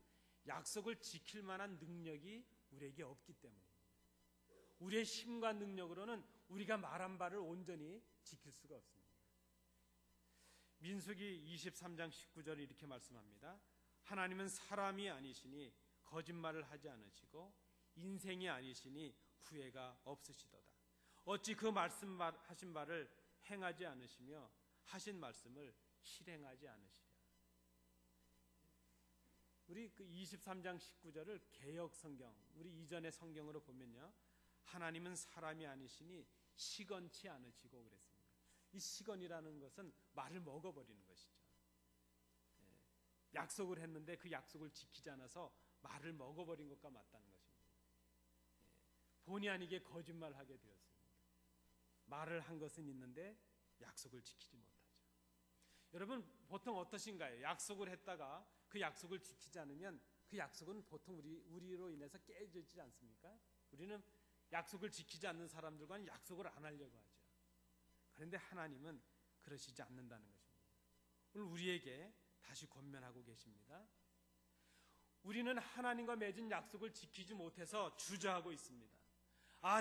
약속을 지킬 만한 능력이 우리에게 없기 때문입니다. 우리의 힘과 능력으로는 우리가 말한 바를 온전히 지킬 수가 없습니다. 민수기 23장 19절에 이렇게 말씀합니다. 하나님은 사람이 아니시니 거짓말을 하지 않으시고 인생이 아니시니 후회가 없으시도다. 어찌 그 말씀하신 바를 행하지 않으시며 하신 말씀을 실행하지 않으시랴. 우리 그 23장 19절을 개역 성경, 우리 이전의 성경으로 보면요, 하나님은 사람이 아니시니 시건치 않으시고 그랬습니다. 이 시건이라는 것은 말을 먹어버리는 것이죠. 약속을 했는데 그 약속을 지키지 않아서 말을 먹어버린 것과 맞다는 것입니다. 본의 아니게 거짓말하게 되었습니다. 말을 한 것은 있는데 약속을 지키지 못하죠. 여러분 보통 어떠신가요? 약속을 했다가 그 약속을 지키지 않으면 그 약속은 보통 우리로 인해서 깨지지 않습니까? 우리는 약속을 지키지 않는 사람들과는 약속을 안 하려고 하죠. 그런데 하나님은 그러시지 않는다는 것입니다. 오늘 우리에게 다시 권면하고 계십니다. 우리는 하나님과 맺은 약속을 지키지 못해서 주저하고 있습니다.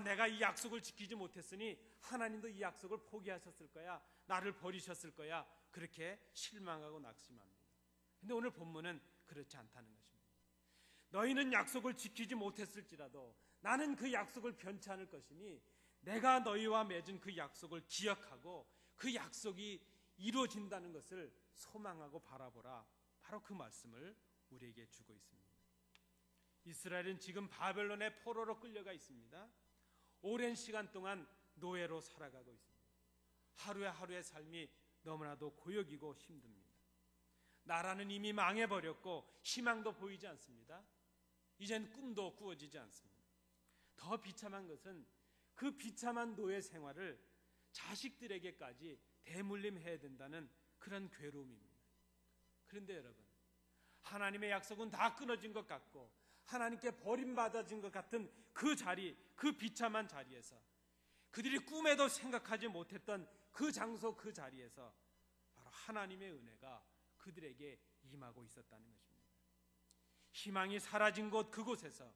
내가 이 약속을 지키지 못했으니 하나님도 이 약속을 포기하셨을 거야, 나를 버리셨을 거야, 그렇게 실망하고 낙심합니다. 근데 오늘 본문은 그렇지 않다는 것입니다. 너희는 약속을 지키지 못했을지라도 나는 그 약속을 변치 않을 것이니 내가 너희와 맺은 그 약속을 기억하고 그 약속이 이루어진다는 것을 소망하고 바라보라. 바로 그 말씀을 우리에게 주고 있습니다. 이스라엘은 지금 바벨론의 포로로 끌려가 있습니다. 오랜 시간 동안 노예로 살아가고 있습니다. 하루의 삶이 너무나도 고역이고 힘듭니다. 나라는 이미 망해버렸고 희망도 보이지 않습니다. 이젠 꿈도 꾸어지지 않습니다. 더 비참한 것은 그 비참한 노예 생활을 자식들에게까지 대물림해야 된다는 그런 괴로움입니다. 그런데 여러분, 하나님의 약속은 다 끊어진 것 같고 하나님께 버림받아진 것 같은 그 자리, 그 비참한 자리에서, 그들이 꿈에도 생각하지 못했던 그 장소, 그 자리에서 바로 하나님의 은혜가 그들에게 임하고 있었다는 것입니다. 희망이 사라진 곳, 그곳에서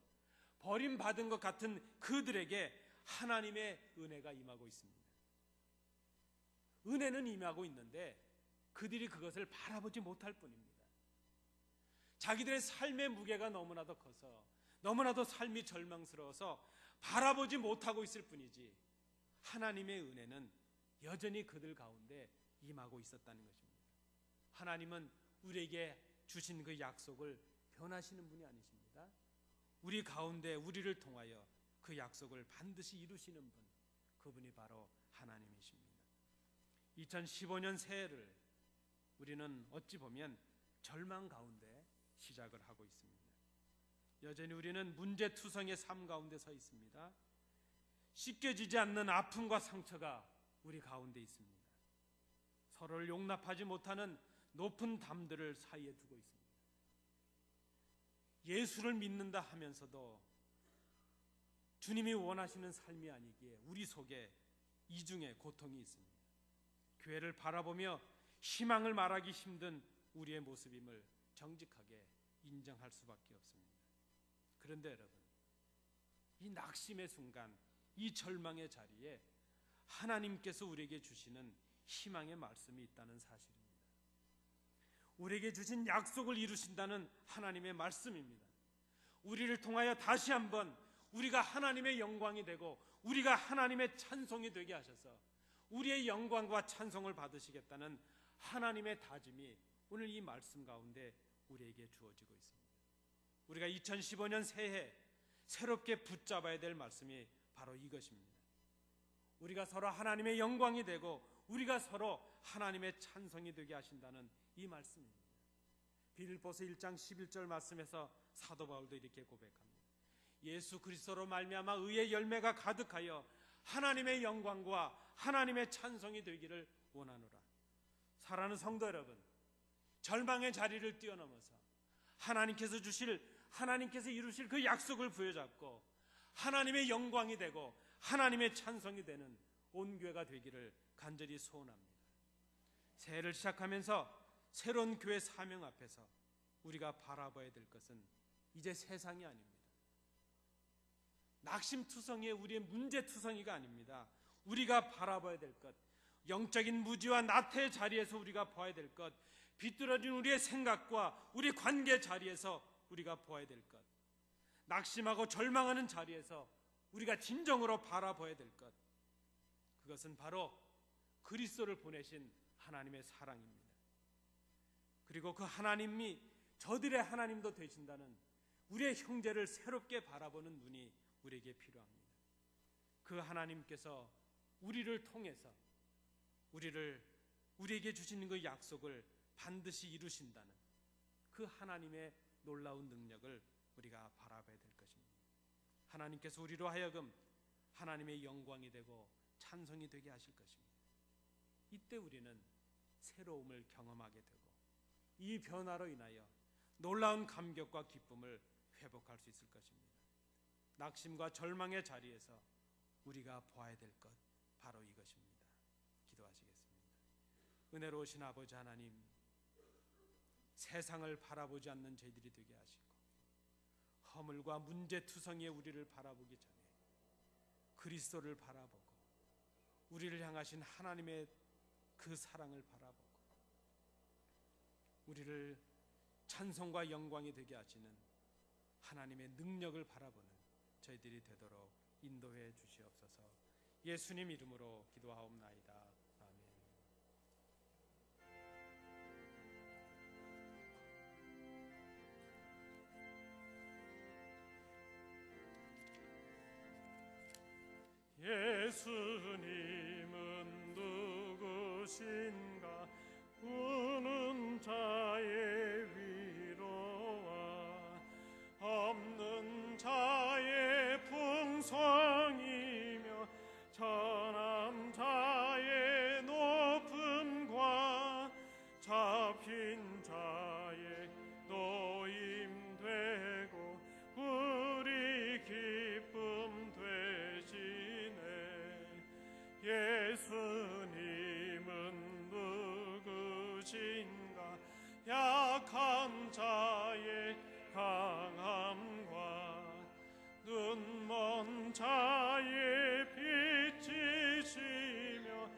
버림받은 것 같은 그들에게 하나님의 은혜가 임하고 있습니다. 은혜는 임하고 있는데 그들이 그것을 바라보지 못할 뿐입니다. 자기들의 삶의 무게가 너무나도 커서, 너무나도 삶이 절망스러워서 바라보지 못하고 있을 뿐이지 하나님의 은혜는 여전히 그들 가운데 임하고 있었다는 것입니다. 하나님은 우리에게 주신 그 약속을 변하시는 분이 아니십니다. 우리 가운데 우리를 통하여 그 약속을 반드시 이루시는 분, 그분이 바로 하나님이십니다. 2015년 새해를 우리는 어찌 보면 절망 가운데 시작을 하고 있습니다. 여전히 우리는 문제투성의 삶 가운데 서 있습니다. 씻겨지지 않는 아픔과 상처가 우리 가운데 있습니다. 서로를 용납하지 못하는 높은 담들을 사이에 두고 있습니다. 예수를 믿는다 하면서도 주님이 원하시는 삶이 아니기에 우리 속에 이중의 고통이 있습니다. 교회를 바라보며 희망을 말하기 힘든 우리의 모습임을 정직하게 인정할 수밖에 없습니다. 그런데 여러분, 이 낙심의 순간, 이 절망의 자리에 하나님께서 우리에게 주시는 희망의 말씀이 있다는 사실입니다. 우리에게 주신 약속을 이루신다는 하나님의 말씀입니다. 우리를 통하여 다시 한번 우리가 하나님의 영광이 되고 우리가 하나님의 찬송이 되게 하셔서 우리의 영광과 찬송을 받으시겠다는 하나님의 다짐이 오늘 이 말씀 가운데 우리에게 주어지고 있습니다. 우리가 2015년 새해 새롭게 붙잡아야 될 말씀이 바로 이것입니다. 우리가 서로 하나님의 영광이 되고 우리가 서로 하나님의 찬송이 되게 하신다는 이 말씀입니다. 빌립보서 1장 11절 말씀에서 사도 바울도 이렇게 고백합니다. 예수 그리스도로 말미암아 의의 열매가 가득하여 하나님의 영광과 하나님의 찬송이 되기를 원하노라. 사랑하는 성도 여러분, 절망의 자리를 뛰어넘어서 하나님께서 이루실 그 약속을 부여잡고 하나님의 영광이 되고 하나님의 찬송이 되는 온 교회가 되기를 간절히 소원합니다. 새해를 시작하면서 새로운 교회 사명 앞에서 우리가 바라봐야 될 것은 이제 세상이 아닙니다. 낙심투성이의 우리의 문제투성이가 아닙니다. 우리가 바라봐야 될 것, 영적인 무지와 나태의 자리에서 우리가 봐야 될 것, 비뚤어진 우리의 생각과 우리 관계 자리에서 우리가 보아야 될 것, 낙심하고 절망하는 자리에서 우리가 진정으로 바라봐야 될 것, 그것은 바로 그리스도를 보내신 하나님의 사랑입니다. 그리고 그 하나님이 저들의 하나님도 되신다는 우리의 형제를 새롭게 바라보는 눈이 우리에게 필요합니다. 그 하나님께서 우리를 통해서 우리에게 주시는 그 약속을 반드시 이루신다는 그 하나님의 놀라운 능력을 우리가 바라봐야 될 것입니다. 하나님께서 우리로 하여금 하나님의 영광이 되고 찬송이 되게 하실 것입니다. 이때 우리는 새로움을 경험하게 되고 이 변화로 인하여 놀라운 감격과 기쁨을 회복할 수 있을 것입니다. 낙심과 절망의 자리에서 우리가 보아야 될 것, 바로 이것입니다. 기도하시겠습니다. 은혜로우신 아버지 하나님, 세상을 바라보지 않는 저희들이 되게 하시고 허물과 문제투성이의 우리를 바라보기 전에 그리스도를 바라보고 우리를 향하신 하나님의 그 사랑을 바라보고 우리를 찬송과 영광이 되게 하시는 하나님의 능력을 바라보는 저희들이 되도록 인도해 주시옵소서. 예수님 이름으로 기도하옵나이다. 아멘. 예수님은 누구신가? 우는 자의 위로와 없는 자의 풍성이며 천한 자의 높음과 잡힌 자의 노임 되고 우리 기쁨 되시네. 예수님은 누구신가? 약한 자의 강함과 눈먼 자의 빛이시며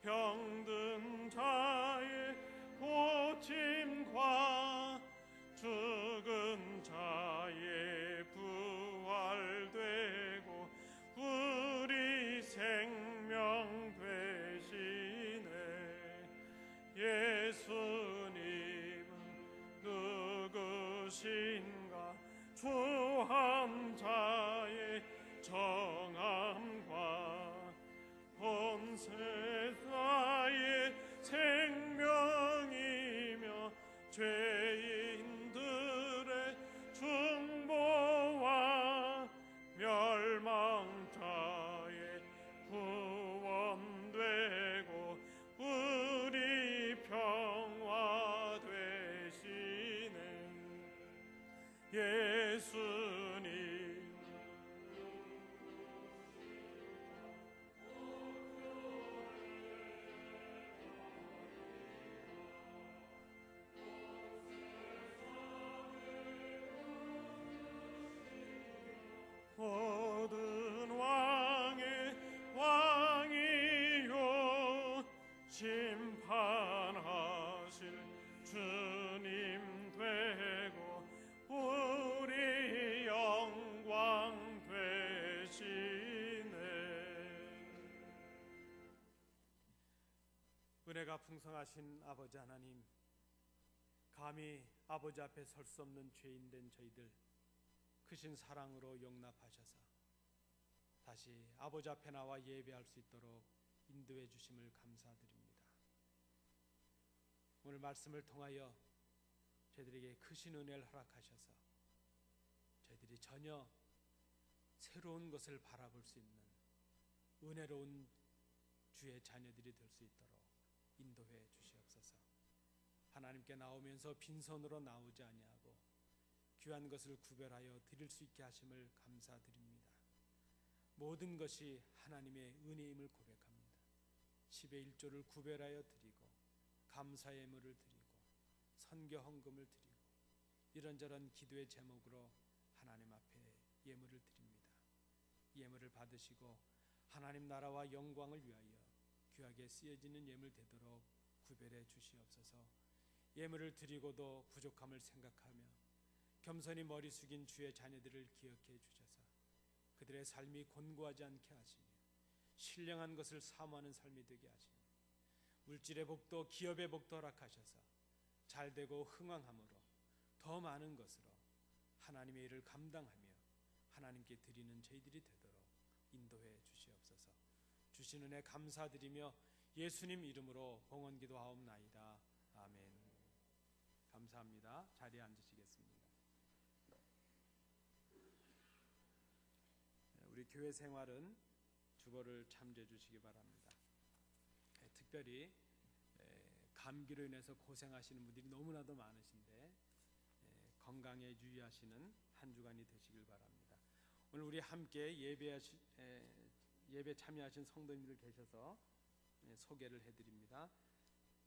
병든 자의 고침과 죽은 자의 부활되고 우리 생명 되시네. 예수님은 누구신가? 주한 자의 정함과 온 세상의 생명이며 죄인들의 중보와 멸망자의 구원되고 우리 평화 되시네. 예수님 모든 왕의 왕이요 심판하실 주님 되고 우리 영광 되시네. 은혜가 풍성하신 아버지 하나님, 감히 아버지 앞에 설 수 없는 죄인 된 저희들 크신 사랑으로 용납하셔서 다시 아버지 앞에 나와 예배할 수 있도록 인도해 주심을 감사드립니다. 오늘 말씀을 통하여 저희들에게 크신 은혜를 허락하셔서 저희들이 전혀 새로운 것을 바라볼 수 있는 은혜로운 주의 자녀들이 될 수 있도록 인도해 주시옵소서. 하나님께 나오면서 빈손으로 나오지 아니하고 귀한 것을 구별하여 드릴 수 있게 하심을 감사드립니다. 모든 것이 하나님의 은혜임을 고백합니다. 10의 1조를 구별하여 드리고 감사의 예물을 드리고 선교 헌금을 드리고 이런저런 기도의 제목으로 하나님 앞에 예물을 드립니다. 예물을 받으시고 하나님 나라와 영광을 위하여 귀하게 쓰여지는 예물 되도록 구별해 주시옵소서. 예물을 드리고도 부족함을 생각하며 겸손히 머리 숙인 주의 자녀들을 기억해 주셔서 그들의 삶이 곤고하지 않게 하시며 신령한 것을 사모하는 삶이 되게 하시며 물질의 복도 기업의 복도 허락하셔서 잘되고 흥왕함으로 더 많은 것으로 하나님의 일을 감당하며 하나님께 드리는 저희들이 되도록 인도해 주시옵소서. 주신 은혜 감사드리며 예수님 이름으로 봉헌 기도하옵나이다. 아멘. 감사합니다. 자리에 앉으시겠습니다. 우리 교회 생활은 주보를 참조해 주시기 바랍니다. 특별히 감기로 인해서 고생하시는 분들이 너무나도 많으신데 건강에 유의하시는 한 주간이 되시길 바랍니다. 오늘 우리 함께 예배 참여하신 성도님들 계셔서 소개를 해드립니다.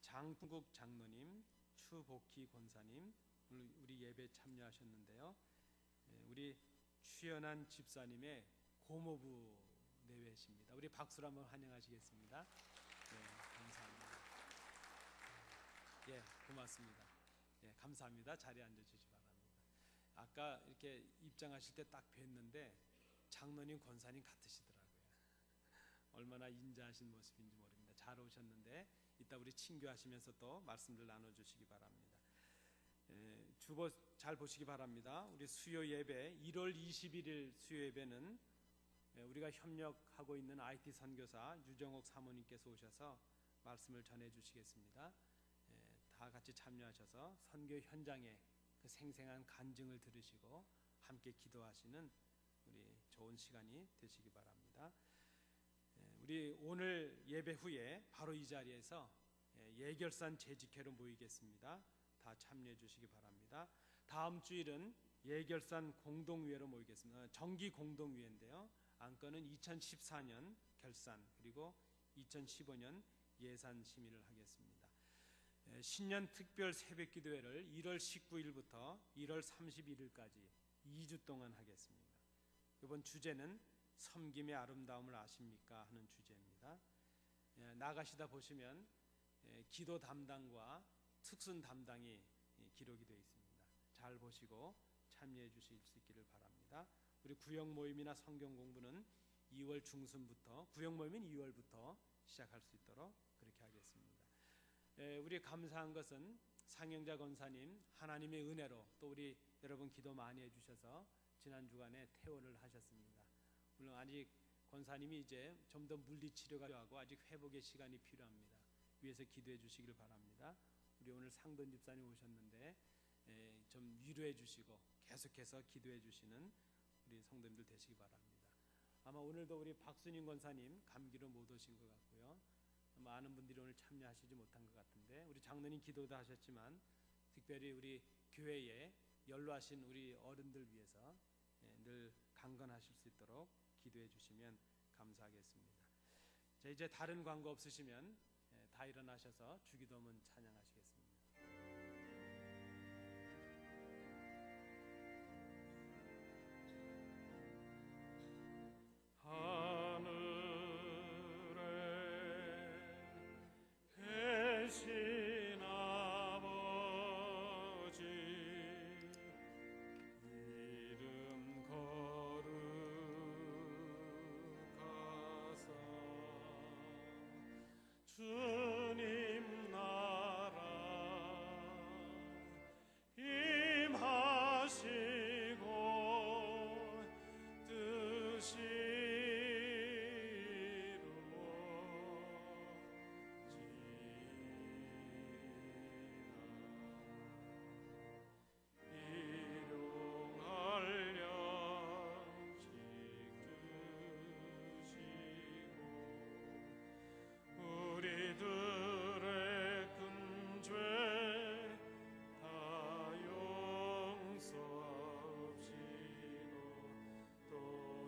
장풍국 장로님, 추복희 권사님 오늘 우리 예배 참여하셨는데요. 우리 추연한 집사님의 고모부 내외십니다. 우리 박수로 한번 환영하시겠습니다. 감사합니다. 고맙습니다. 감사합니다. 자리에 앉아주시기 바랍니다. 아까 이렇게 입장하실 때 딱 뵀는데 장로님, 권사님 같으시더라고요. 얼마나 인자하신 모습인지 모릅니다. 잘 오셨는데 이따 우리 친교하시면서 또 말씀들 나눠주시기 바랍니다. 주보 잘 보시기 바랍니다. 우리 수요 예배 1월 21일 수요 예배는 우리가 협력하고 있는 IT 선교사 유정옥 사모님께서 오셔서 말씀을 전해주시겠습니다. 다 같이 참여하셔서 선교 현장의 그 생생한 간증을 들으시고 함께 기도하시는 우리 좋은 시간이 되시기 바랍니다. 우리 오늘 예배 후에 바로 이 자리에서 예결산 재직회로 모이겠습니다. 다 참여해 주시기 바랍니다. 다음 주일은 예결산 공동위회로 모이겠습니다. 정기 공동위회인데요. 안건은 2014년 결산 그리고 2015년 예산 심의를 하겠습니다. 신년 특별 새벽기도회를 1월 19일부터 1월 31일까지 2주 동안 하겠습니다. 이번 주제는 섬김의 아름다움을 아십니까? 하는 주제입니다. 나가시다 보시면 기도 담당과 특순 담당이 기록이 되어 있습니다. 잘 보시고 참여해 주실 수 있기를 바랍니다. 우리 구역 모임이나 성경 공부는 2월 중순부터 구역 모임은 2월부터 시작할 수 있도록 그렇게 하겠습니다. 우리 감사한 것은 상영자 권사님 하나님의 은혜로 또 우리 여러분 기도 많이 해주셔서 지난 주간에 퇴원을 하셨습니다. 물론 아직 권사님이 이제 좀 더 물리치료가 필요하고 아직 회복의 시간이 필요합니다. 위에서 기도해 주시길 바랍니다. 우리 오늘 상돈 집사님 오셨는데 좀 위로해 주시고 계속해서 기도해 주시는 우리 성도님들 되시기 바랍니다. 아마 오늘도 우리 박순인 권사님 감기로 못 오신 것 같고요. 많은 분들이 오늘 참여하시지 못한 것 같은데 우리 장로님 기도도 하셨지만 특별히 우리 교회에 연로하신 우리 어른들 위해서 늘 강건하실 수 있도록 기도해 주시면 감사하겠습니다. 자, 이제 다른 광고 없으시면 다 일어나셔서 주기도문 찬양하시겠습니다. 주님 나라 임하시고 우리들의 큰 죄 다 용서하옵시고 또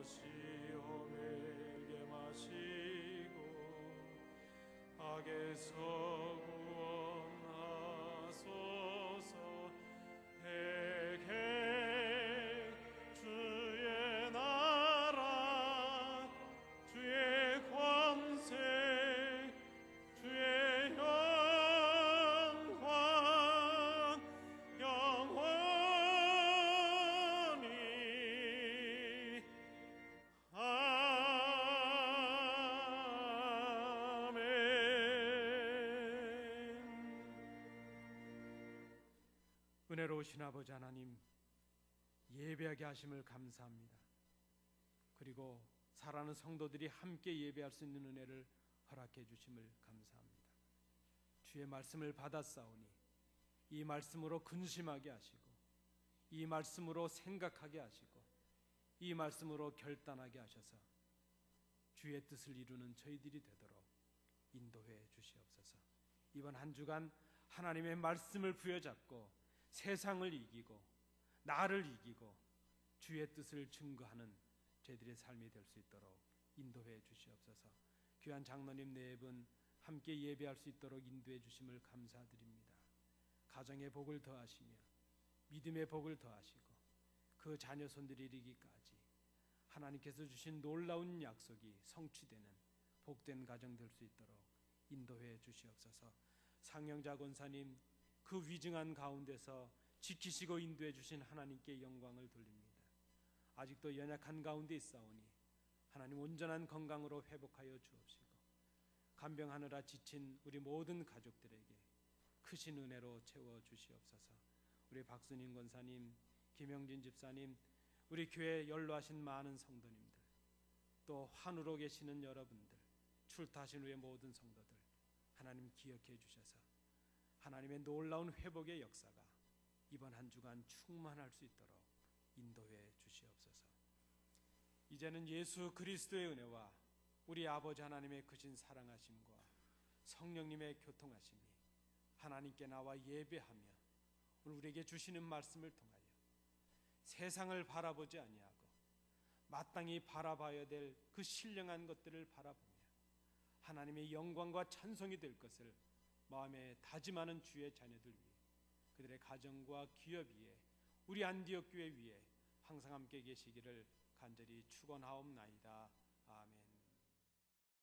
시험에 들게 마시고 악에서 구원하소서. 대개 주의 나라 주의 권세 주의 영광 영원히 은혜로우신 아버지 하나님, 예배하게 하심을 감사합니다. 그리고 사랑하는 성도들이 함께 예배할 수 있는 은혜를 허락해 주심을 감사합니다. 주의 말씀을 받았사오니 이 말씀으로 근심하게 하시고, 이 말씀으로 생각하게 하시고, 이 말씀으로 결단하게 하셔서 주의 뜻을 이루는 저희들이 되도록 인도해 주시옵소서. 이번 한 주간 하나님의 말씀을 부여잡고 세상을 이기고 나를 이기고 주의 뜻을 증거하는 저희들의 삶이 될 수 있도록 인도해 주시옵소서. 귀한 장로님 네 분 함께 예배할 수 있도록 인도해 주심을 감사드립니다. 가정의 복을 더하시며 믿음의 복을 더하시고 그 자녀 손들이 이르기까지 하나님께서 주신 놀라운 약속이 성취되는 복된 가정 될 수 있도록 인도해 주시옵소서. 상영자 권사님 그 위증한 가운데서 지키시고 인도해 주신 하나님께 영광을 돌립니다. 아직도 연약한 가운데 있사오니 하나님 온전한 건강으로 회복하여 주옵시고, 간병하느라 지친 우리 모든 가족들에게 크신 은혜로 채워 주시옵소서. 우리 박순인 권사님, 김영진 집사님, 우리 교회 연로하신 많은 성도님들, 또 환우로 계시는 여러분들, 출타하신 우리의 모든 성도들 하나님 기억해 주셔서 하나님의 놀라운 회복의 역사가 이번 한 주간 충만할 수 있도록 인도해 주시옵소서. 이제는 예수 그리스도의 은혜와 우리 아버지 하나님의 크신 사랑하심과 성령님의 교통하심이 하나님께 나와 예배하며 오늘 우리에게 주시는 말씀을 통하여 세상을 바라보지 아니하고 마땅히 바라봐야 될 그 신령한 것들을 바라보며 하나님의 영광과 찬송이 될 것을 마음에 다짐하는 주의 자녀들 위해, 그들의 가정과 기업 위에, 우리 안디옥 교회 위에 항상 함께 계시기를 간절히 축원하옵나이다. 아멘.